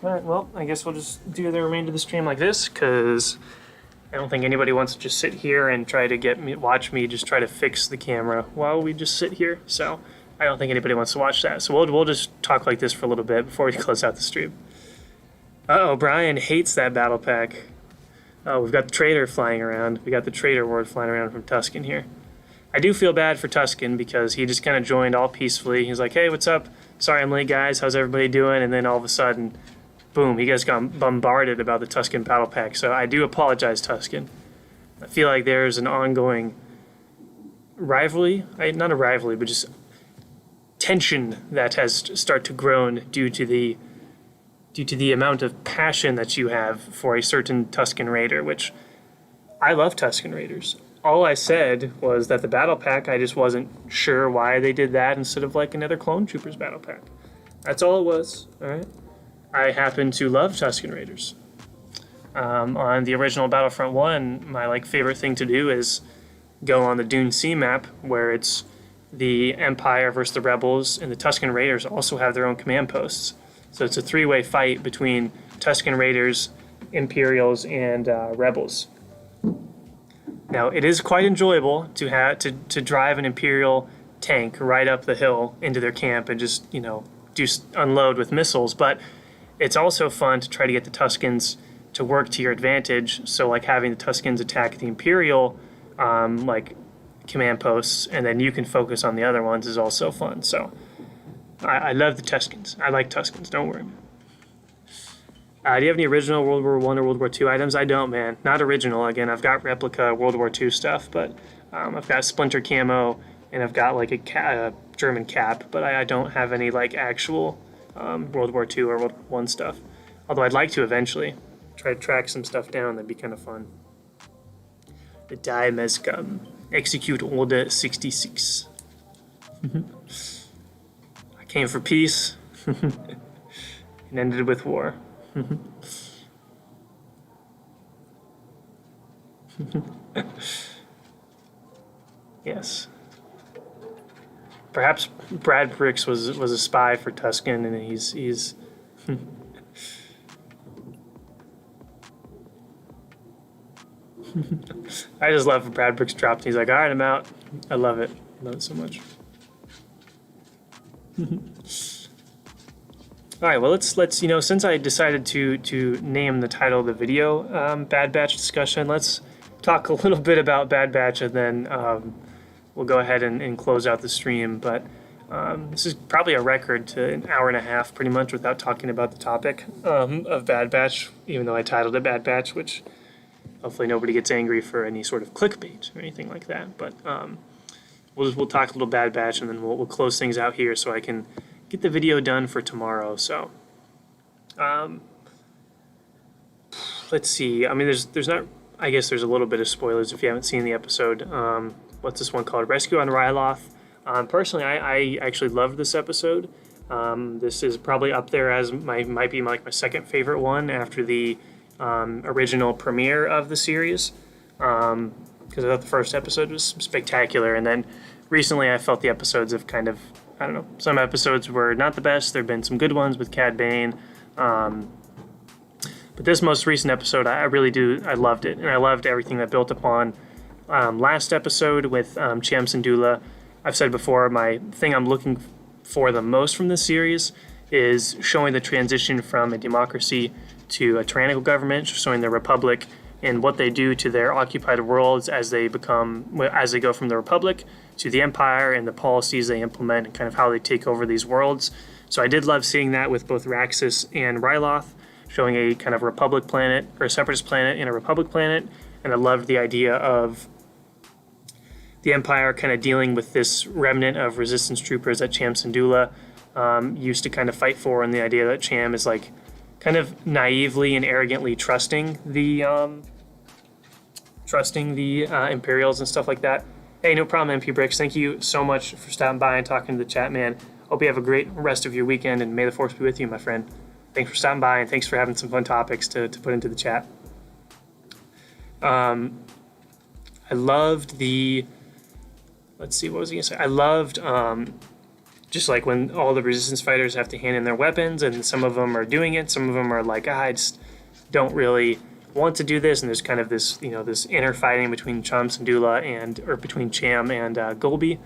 Speaker 2: Alright, well, I guess we'll just do the remainder of the stream like this, because I don't think anybody wants to just sit here and try to watch me just try to fix the camera while we just sit here. So I don't think anybody wants to watch that. So we'll just talk like this for a little bit before we close out the stream. Uh-oh, Brian hates that battle pack. Oh, we've got the traitor flying around. We got the traitor word flying around from Tuscan here. I do feel bad for Tuscan because he just kind of joined all peacefully. He's like, hey, what's up? Sorry I'm late, guys. How's everybody doing? And then all of a sudden, boom, he guys got bombarded about the Tuscan battle pack. So I do apologize, Tuscan. I feel like there's an ongoing rivalry, not a rivalry, but just tension that has started to grow due to the amount of passion that you have for a certain Tuscan Raider, which I love Tuscan Raiders. All I said was that the battle pack, I just wasn't sure why they did that instead of like another Clone Troopers battle pack. That's all it was, all right? I happen to love Tuscan Raiders. On the original Battlefront 1, my favorite thing to do is go on the Dune Sea map, where it's the Empire versus the Rebels, and the Tuscan Raiders also have their own command posts. So it's a three-way fight between Tuscan Raiders, Imperials, and Rebels. Now, it is quite enjoyable to drive an Imperial tank right up the hill into their camp and just, unload with missiles, but it's also fun to try to get the Tuscans to work to your advantage. So, having the Tuscans attack the Imperial, command posts, and then you can focus on the other ones is also fun. So I love the Tuscans. I like Tuscans. Don't worry. Do you have any original World War I or World War II items? I don't, man. Not original. Again, I've got replica World War II stuff, but I've got Splinter camo, and I've got like a German cap, but I don't have any like actual World War II or World War I stuff. Although I'd like to eventually try to track some stuff down. That'd be kind of fun. The Die Mezcum. Execute Order 66. I came for peace and ended with war. Yes. Perhaps Brad Bricks was a spy for Tuscan, and he's I just love when Brad Bricks dropped. He's like, all right, I'm out. I love it. I love it so much. All right, well, let's since I decided to name the title of the video Bad Batch Discussion, let's talk a little bit about Bad Batch, and then we'll go ahead and close out the stream. But this is probably a record to an hour and a half, pretty much, without talking about the topic of Bad Batch, even though I titled it Bad Batch, which hopefully nobody gets angry for any sort of clickbait or anything like that. But we'll talk a little Bad Batch, and then we'll close things out here so I can get the video done for tomorrow. So let's see. I mean, there's not. I guess there's a little bit of spoilers if you haven't seen the episode. What's this one called? Rescue on Ryloth. Personally, I actually loved this episode. This is probably up there as might be my second favorite one after the original premiere of the series, because I thought the first episode was spectacular, and then recently I felt the episodes have kind of, I don't know, some episodes were not the best. There have been some good ones with Cad Bane, but this most recent episode I loved it, and I loved everything that built upon last episode with Cham Syndulla. I've said before, my thing I'm looking for the most from this series is showing the transition from a democracy to a tyrannical government, showing the Republic and what they do to their occupied worlds as they go from the Republic to the Empire, and the policies they implement and kind of how they take over these worlds. So I did love seeing that with both Raxus and Ryloth, showing a kind of Republic planet or a Separatist planet and a Republic planet, and I loved the idea of the Empire kind of dealing with this remnant of resistance troopers that Cham Syndulla used to kind of fight for, and the idea that Cham is like kind of naively and arrogantly trusting the Imperials and stuff like that. Hey, no problem, MP Bricks. Thank you so much for stopping by and talking to the chat, man. Hope you have a great rest of your weekend, and may the Force be with you, my friend. Thanks for stopping by, and thanks for having some fun topics to put into the chat. I loved let's see, what was I going to say? I loved just like when all the resistance fighters have to hand in their weapons, and some of them are doing it, some of them are like, I just don't really want to do this, and there's kind of this, this inner fighting between Cham Syndulla between Cham and Golby.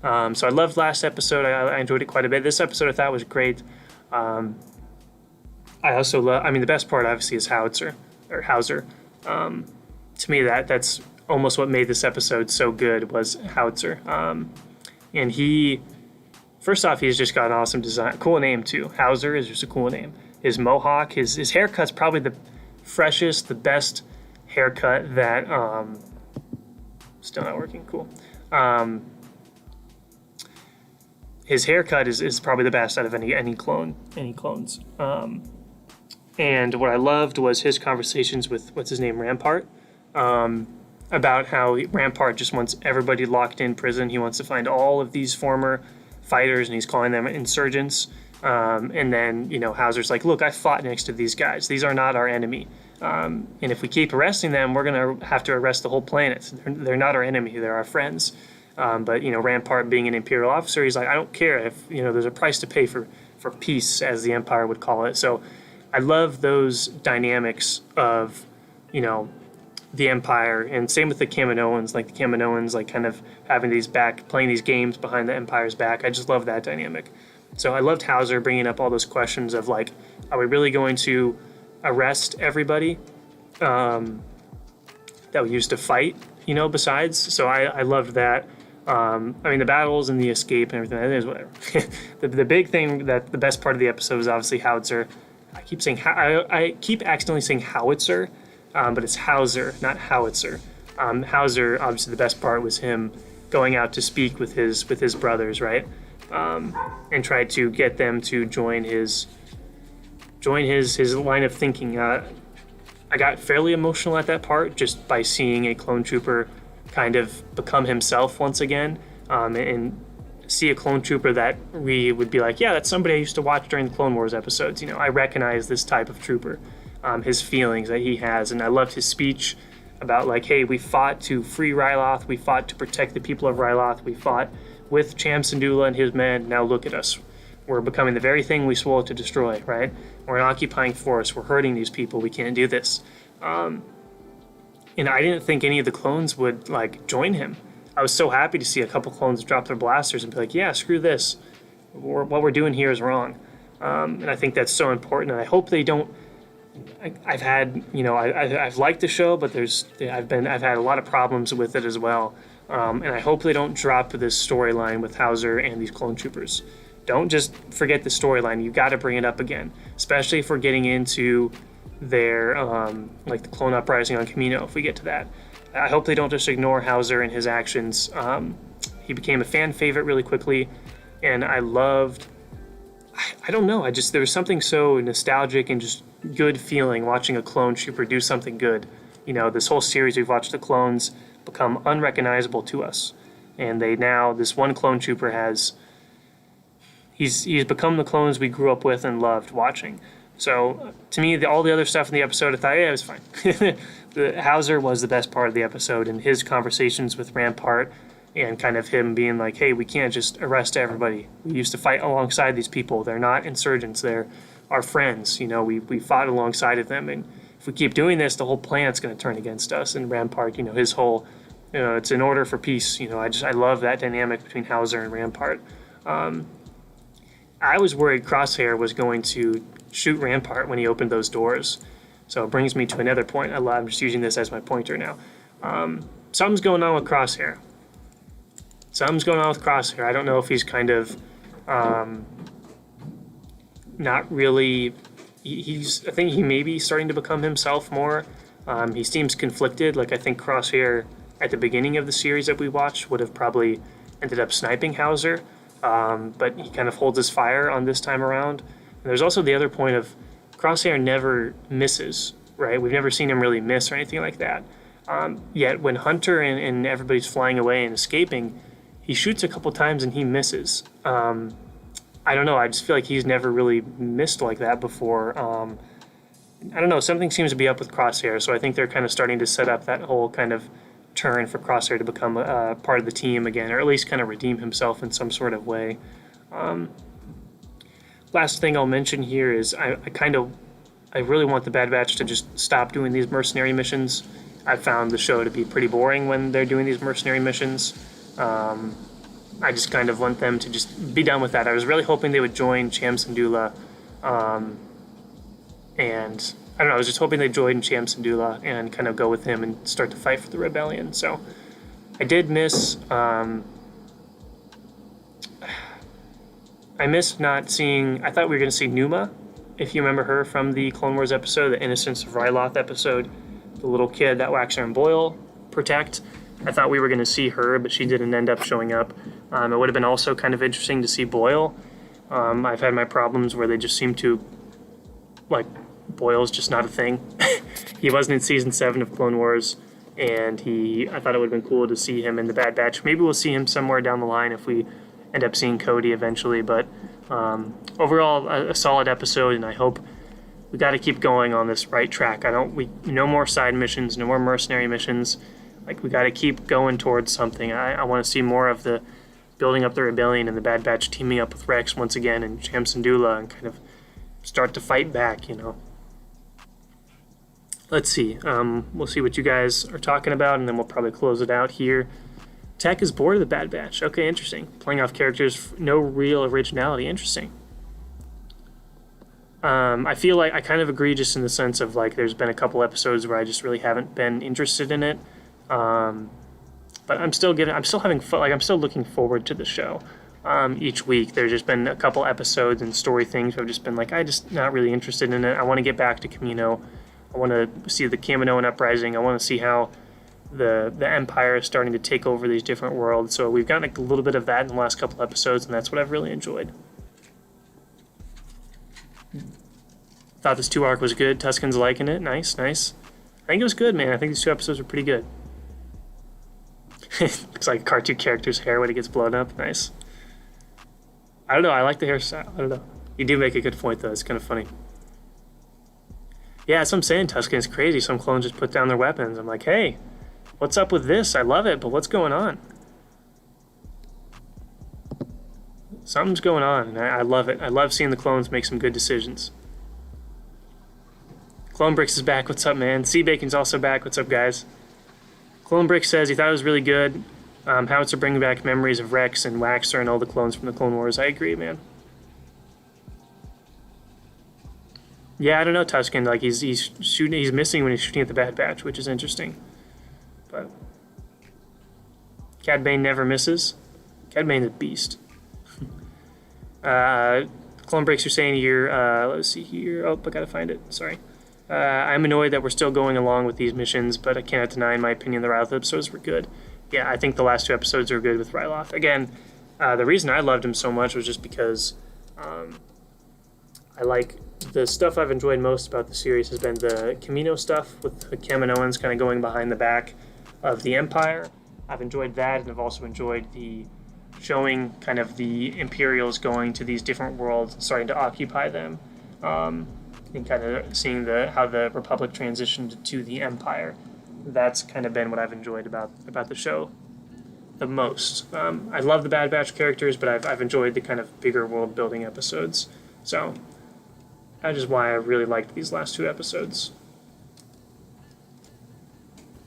Speaker 2: So I loved last episode. I enjoyed it quite a bit. This episode I thought was great. I also love, the best part obviously is Howzer. To me, that's almost what made this episode so good was Howzer. And first off, he's just got an awesome design. Cool name, too. Howzer is just a cool name. His mohawk, his haircut's probably the freshest, the best haircut that... still not working. Cool. His haircut is probably the best out of any clones. And what I loved was his conversations with, what's his name, Rampart, about how Rampart just wants everybody locked in prison. He wants to find all of these former fighters, and he's calling them insurgents. And then, Howzer's like, look, I fought next to these guys. These are not our enemy. And if we keep arresting them, we're going to have to arrest the whole planet. They're not our enemy. They're our friends. But Rampart being an Imperial officer, he's like, I don't care if, there's a price to pay for peace, as the Empire would call it. So I love those dynamics of, the Empire, and same with the Kaminoans, like the Kaminoans, like kind of having playing these games behind the Empire's back. I just love that dynamic. So I loved Howzer bringing up all those questions of like, are we really going to arrest everybody that that we used to fight, besides. So I loved that. I mean, the battles and the escape and everything, that is whatever. The big thing, that the best part of the episode is obviously Howitzer. I keep accidentally saying Howitzer, but it's Hauser, not Howitzer. Hauser, obviously the best part was him going out to speak with his brothers, right? And try to get them to join his line of thinking. I got fairly emotional at that part just by seeing a clone trooper kind of become himself once again, and see a clone trooper that we would be like, yeah, that's somebody I used to watch during the Clone Wars episodes. I recognize this type of trooper, his feelings that he has, and I loved his speech about like, hey, we fought to free Ryloth, we fought to protect the people of Ryloth, we fought with Cham Syndulla and his men, now look at us. We're becoming the very thing we swore to destroy, right? We're an occupying force, we're hurting these people, we can't do this. And I didn't think any of the clones would like join him. I was so happy to see a couple clones drop their blasters and be like, yeah, screw this. What we're doing here is wrong. And I think that's so important, and I hope they don't. I've had, I've liked the show, but I've had a lot of problems with it as well. And I hope they don't drop this storyline with Hauser and these clone troopers. Don't just forget the storyline. You got to bring it up again, especially if we're getting into their like the clone uprising on Camino. If we get to that, I hope they don't just ignore Hauser and his actions. He became a fan favorite really quickly, and I loved. I don't know. There was something so nostalgic and just good feeling watching a clone trooper do something good. This whole series we've watched the clones become unrecognizable to us, and this one clone trooper he's become the clones we grew up with and loved watching. So to me, all the other stuff in the episode, I thought, yeah, it was fine. The Hauser was the best part of the episode, and his conversations with Rampart and kind of him being like, hey, we can't just arrest everybody. We used to fight alongside these people. They're not insurgents. They're our friends. We fought alongside of them, and if we keep doing this, the whole planet's going to turn against us. And Rampart, his whole, it's an order for peace. I love that dynamic between Hauser and Rampart. I was worried Crosshair was going to shoot Rampart when he opened those doors. So it brings me to another point. I'm just using this as my pointer now. Something's going on with Crosshair. I don't know if he's kind of not really. I think he may be starting to become himself more. He seems conflicted. Like, I think Crosshair at the beginning of the series that we watched would have probably ended up sniping Hauser. But he kind of holds his fire on this time around. And there's also the other point of Crosshair never misses, right? We've never seen him really miss or anything like that. Yet when Hunter and everybody's flying away and escaping, he shoots a couple times and he misses. I don't know. I just feel like he's never really missed like that before. I don't know. Something seems to be up with Crosshair, so I think they're kind of starting to set up that whole kind of turn for Crosshair to become a part of the team again, or at least kind of redeem himself in some sort of way. Last thing I'll mention here is I really want the Bad Batch to just stop doing these mercenary missions. I found the show to be pretty boring when they're doing these mercenary missions. I just kind of want them to just be done with that. I was really hoping they would join Cham Syndulla, and I don't know, I was just hoping they'd join Cham Syndulla and kind of go with him and start to fight for the rebellion. So I did miss, I missed not seeing, I thought we were going to see Numa, if you remember her from the Clone Wars episode, the Innocence of Ryloth episode, the little kid that Waxer and Boyle protect. I thought we were going to see her, but she didn't end up showing up. It would have been also kind of interesting to see Boyle. I've had my problems where they just seem to, like, Boyle's just not a thing. He wasn't in Season 7 of Clone Wars, and I thought it would have been cool to see him in the Bad Batch. Maybe we'll see him somewhere down the line if we end up seeing Cody eventually, but overall, a solid episode, and I hope we got to keep going on this right track. No more side missions, no more mercenary missions. Like, we got to keep going towards something. I want to see more of the building up the rebellion and the Bad Batch teaming up with Rex once again and Cham Syndulla and kind of start to fight back, Let's see. We'll see what you guys are talking about, and then we'll probably close it out here. Tech is bored of the Bad Batch. Okay, interesting. Playing off characters, no real originality. Interesting. I feel like I kind of agree, just in the sense of like there's been a couple episodes where I just really haven't been interested in it. But I'm still having fun. Like I'm still looking forward to the show. Each week, there's just been a couple episodes and story things where I've just been like, I just not really interested in it. I want to get back to Camino. I want to see the Kaminoan uprising. I want to see how the Empire is starting to take over these different worlds. So we've gotten a little bit of that in the last couple episodes, and that's what I've really enjoyed. Thought this 2 arc was good. Tuscan's liking it. Nice, nice. I think it was good, man. I think these 2 episodes were pretty good. Looks like a cartoon character's hair when it gets blown up. Nice. I don't know. I like the hairstyle. I don't know. You do make a good point, though. It's kind of funny. Yeah, that's what I'm saying. Tuscan is crazy. Some clones just put down their weapons. I'm like, hey, what's up with this? I love it, but what's going on? Something's going on, and I love it. I love seeing the clones make some good decisions. Clone Bricks is back. What's up, man? Sea Bacon's also back. What's up, guys? Clone Brick says he thought it was really good. How it's bringing back memories of Rex and Waxer and all the clones from the Clone Wars. I agree, man. Yeah, I don't know, Tuscan. Like he's shooting, he's missing when he's shooting at the Bad Batch, which is interesting. But Cad Bane never misses. Cad Bane's a beast. Clone Breaks are saying here. Let's see here. Oh, I gotta find it. Sorry. I'm annoyed that we're still going along with these missions, but I cannot deny, in my opinion, the Ryloth episodes were good. Yeah, I think the last 2 episodes are good with Ryloth. Again, the reason I loved him so much was just because I like the stuff I've enjoyed most about the series has been the Camino stuff with the Kaminoans kind of going behind the back of the Empire. I've enjoyed that, and I've also enjoyed the showing kind of the Imperials going to these different worlds and starting to occupy them. And kind of seeing how the Republic transitioned to the Empire. That's kind of been what I've enjoyed about the show the most. I love the Bad Batch characters, but I've enjoyed the kind of bigger world building episodes. So that is why I really liked these last 2 episodes.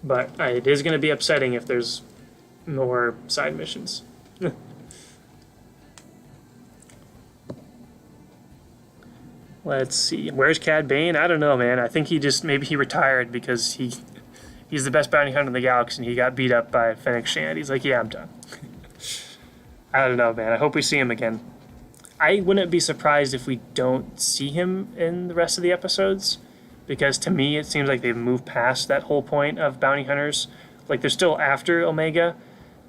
Speaker 2: But it is going to be upsetting if there's more side missions. Let's see. Where's Cad Bane? I don't know, man. I think maybe he retired because he's the best bounty hunter in the galaxy and he got beat up by Fennec Shand. He's like, yeah, I'm done. I don't know, man. I hope we see him again. I wouldn't be surprised if we don't see him in the rest of the episodes, because to me it seems like they've moved past that whole point of bounty hunters. Like they're still after Omega,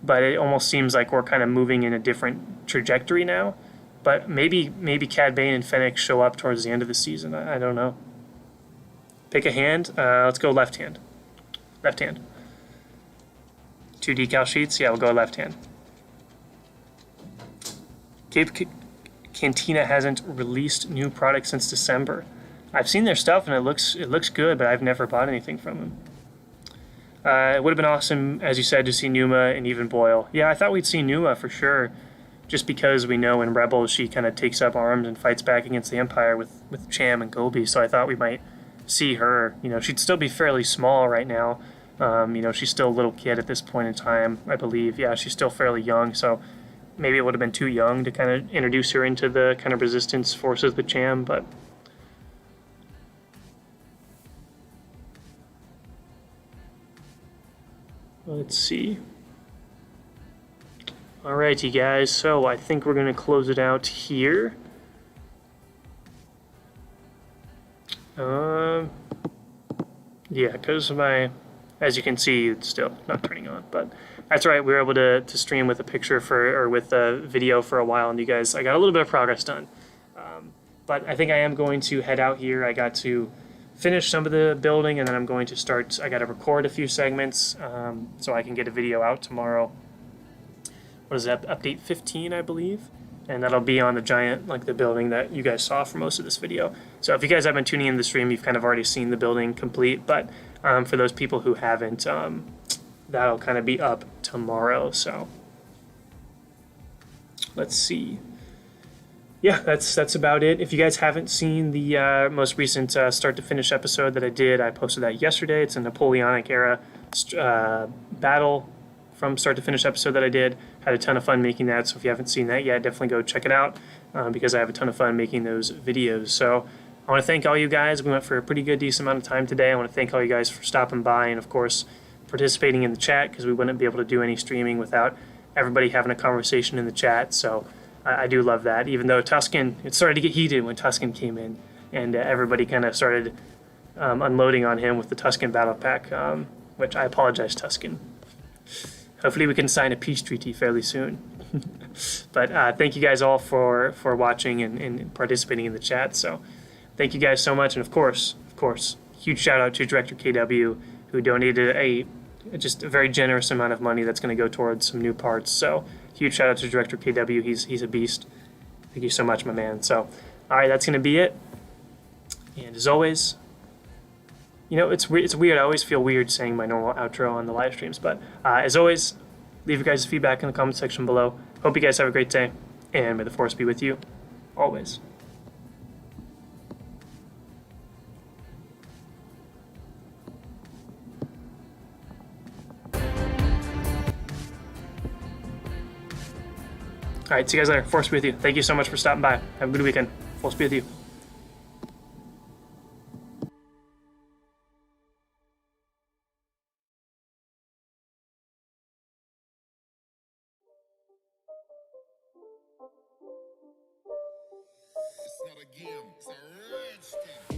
Speaker 2: but it almost seems like we're kind of moving in a different trajectory now. But maybe Cad Bane and Fennec show up towards the end of the season. I don't know. Pick a hand. Let's go left hand. Left hand. 2 decal sheets. Yeah, we'll go left hand. Cape Cantina hasn't released new products since December. I've seen their stuff and it looks good, but I've never bought anything from them. It would have been awesome, as you said, to see Numa and even Boyle. Yeah, I thought we'd see Numa for sure. Just because we know in Rebels she kind of takes up arms and fights back against the Empire with Cham and Gobi, so I thought we might see her. You know, she'd still be fairly small right now. You know, she's still a little kid at this point in time, I believe. Yeah, she's still fairly young, so maybe it would have been too young to kind of introduce her into the kind of resistance forces with Cham, but let's see. Alrighty, guys, so I think we're going to close it out here. Yeah, because as you can see, it's still not turning on, but that's right. We were able to stream with a picture with a video for a while, and I got a little bit of progress done. But I think I am going to head out here. I got to finish some of the building, and then I'm going to start. I got to record a few segments so I can get a video out tomorrow. What is that, update 15, I believe? And that'll be on the giant, like the building that you guys saw for most of this video. So if you guys have been tuning in the stream, you've kind of already seen the building complete, but for those people who haven't, that'll kind of be up tomorrow, so let's see. Yeah, that's about it. If you guys haven't seen the most recent start to finish episode that I did, I posted that yesterday. It's a Napoleonic era battle from start to finish episode that I did. Had a ton of fun making that, so if you haven't seen that yet, definitely go check it out because I have a ton of fun making those videos. So I want to thank all you guys. We went for a pretty good, decent amount of time today. I want to thank all you guys for stopping by and, of course, participating in the chat, because we wouldn't be able to do any streaming without everybody having a conversation in the chat. So I do love that. Even though Tuscan, it started to get heated when Tuscan came in, and everybody kind of started unloading on him with the Tuscan battle pack, which I apologize, Tuscan. Hopefully we can sign a peace treaty fairly soon. But thank you guys all for watching and participating in the chat. So thank you guys so much. And of course, huge shout out to Director KW, who donated just a very generous amount of money that's going to go towards some new parts. So huge shout out to Director KW. He's a beast. Thank you so much, my man. So all right, that's going to be it. And as always, you know, it's weird. I always feel weird saying my normal outro on the live streams. But as always, leave your guys' feedback in the comment section below. Hope you guys have a great day, and may the force be with you always. All right, see you guys later. Force be with you. Thank you so much for stopping by. Have a good weekend. Force be with you.
Speaker 1: It's not a game, it's a rich thing.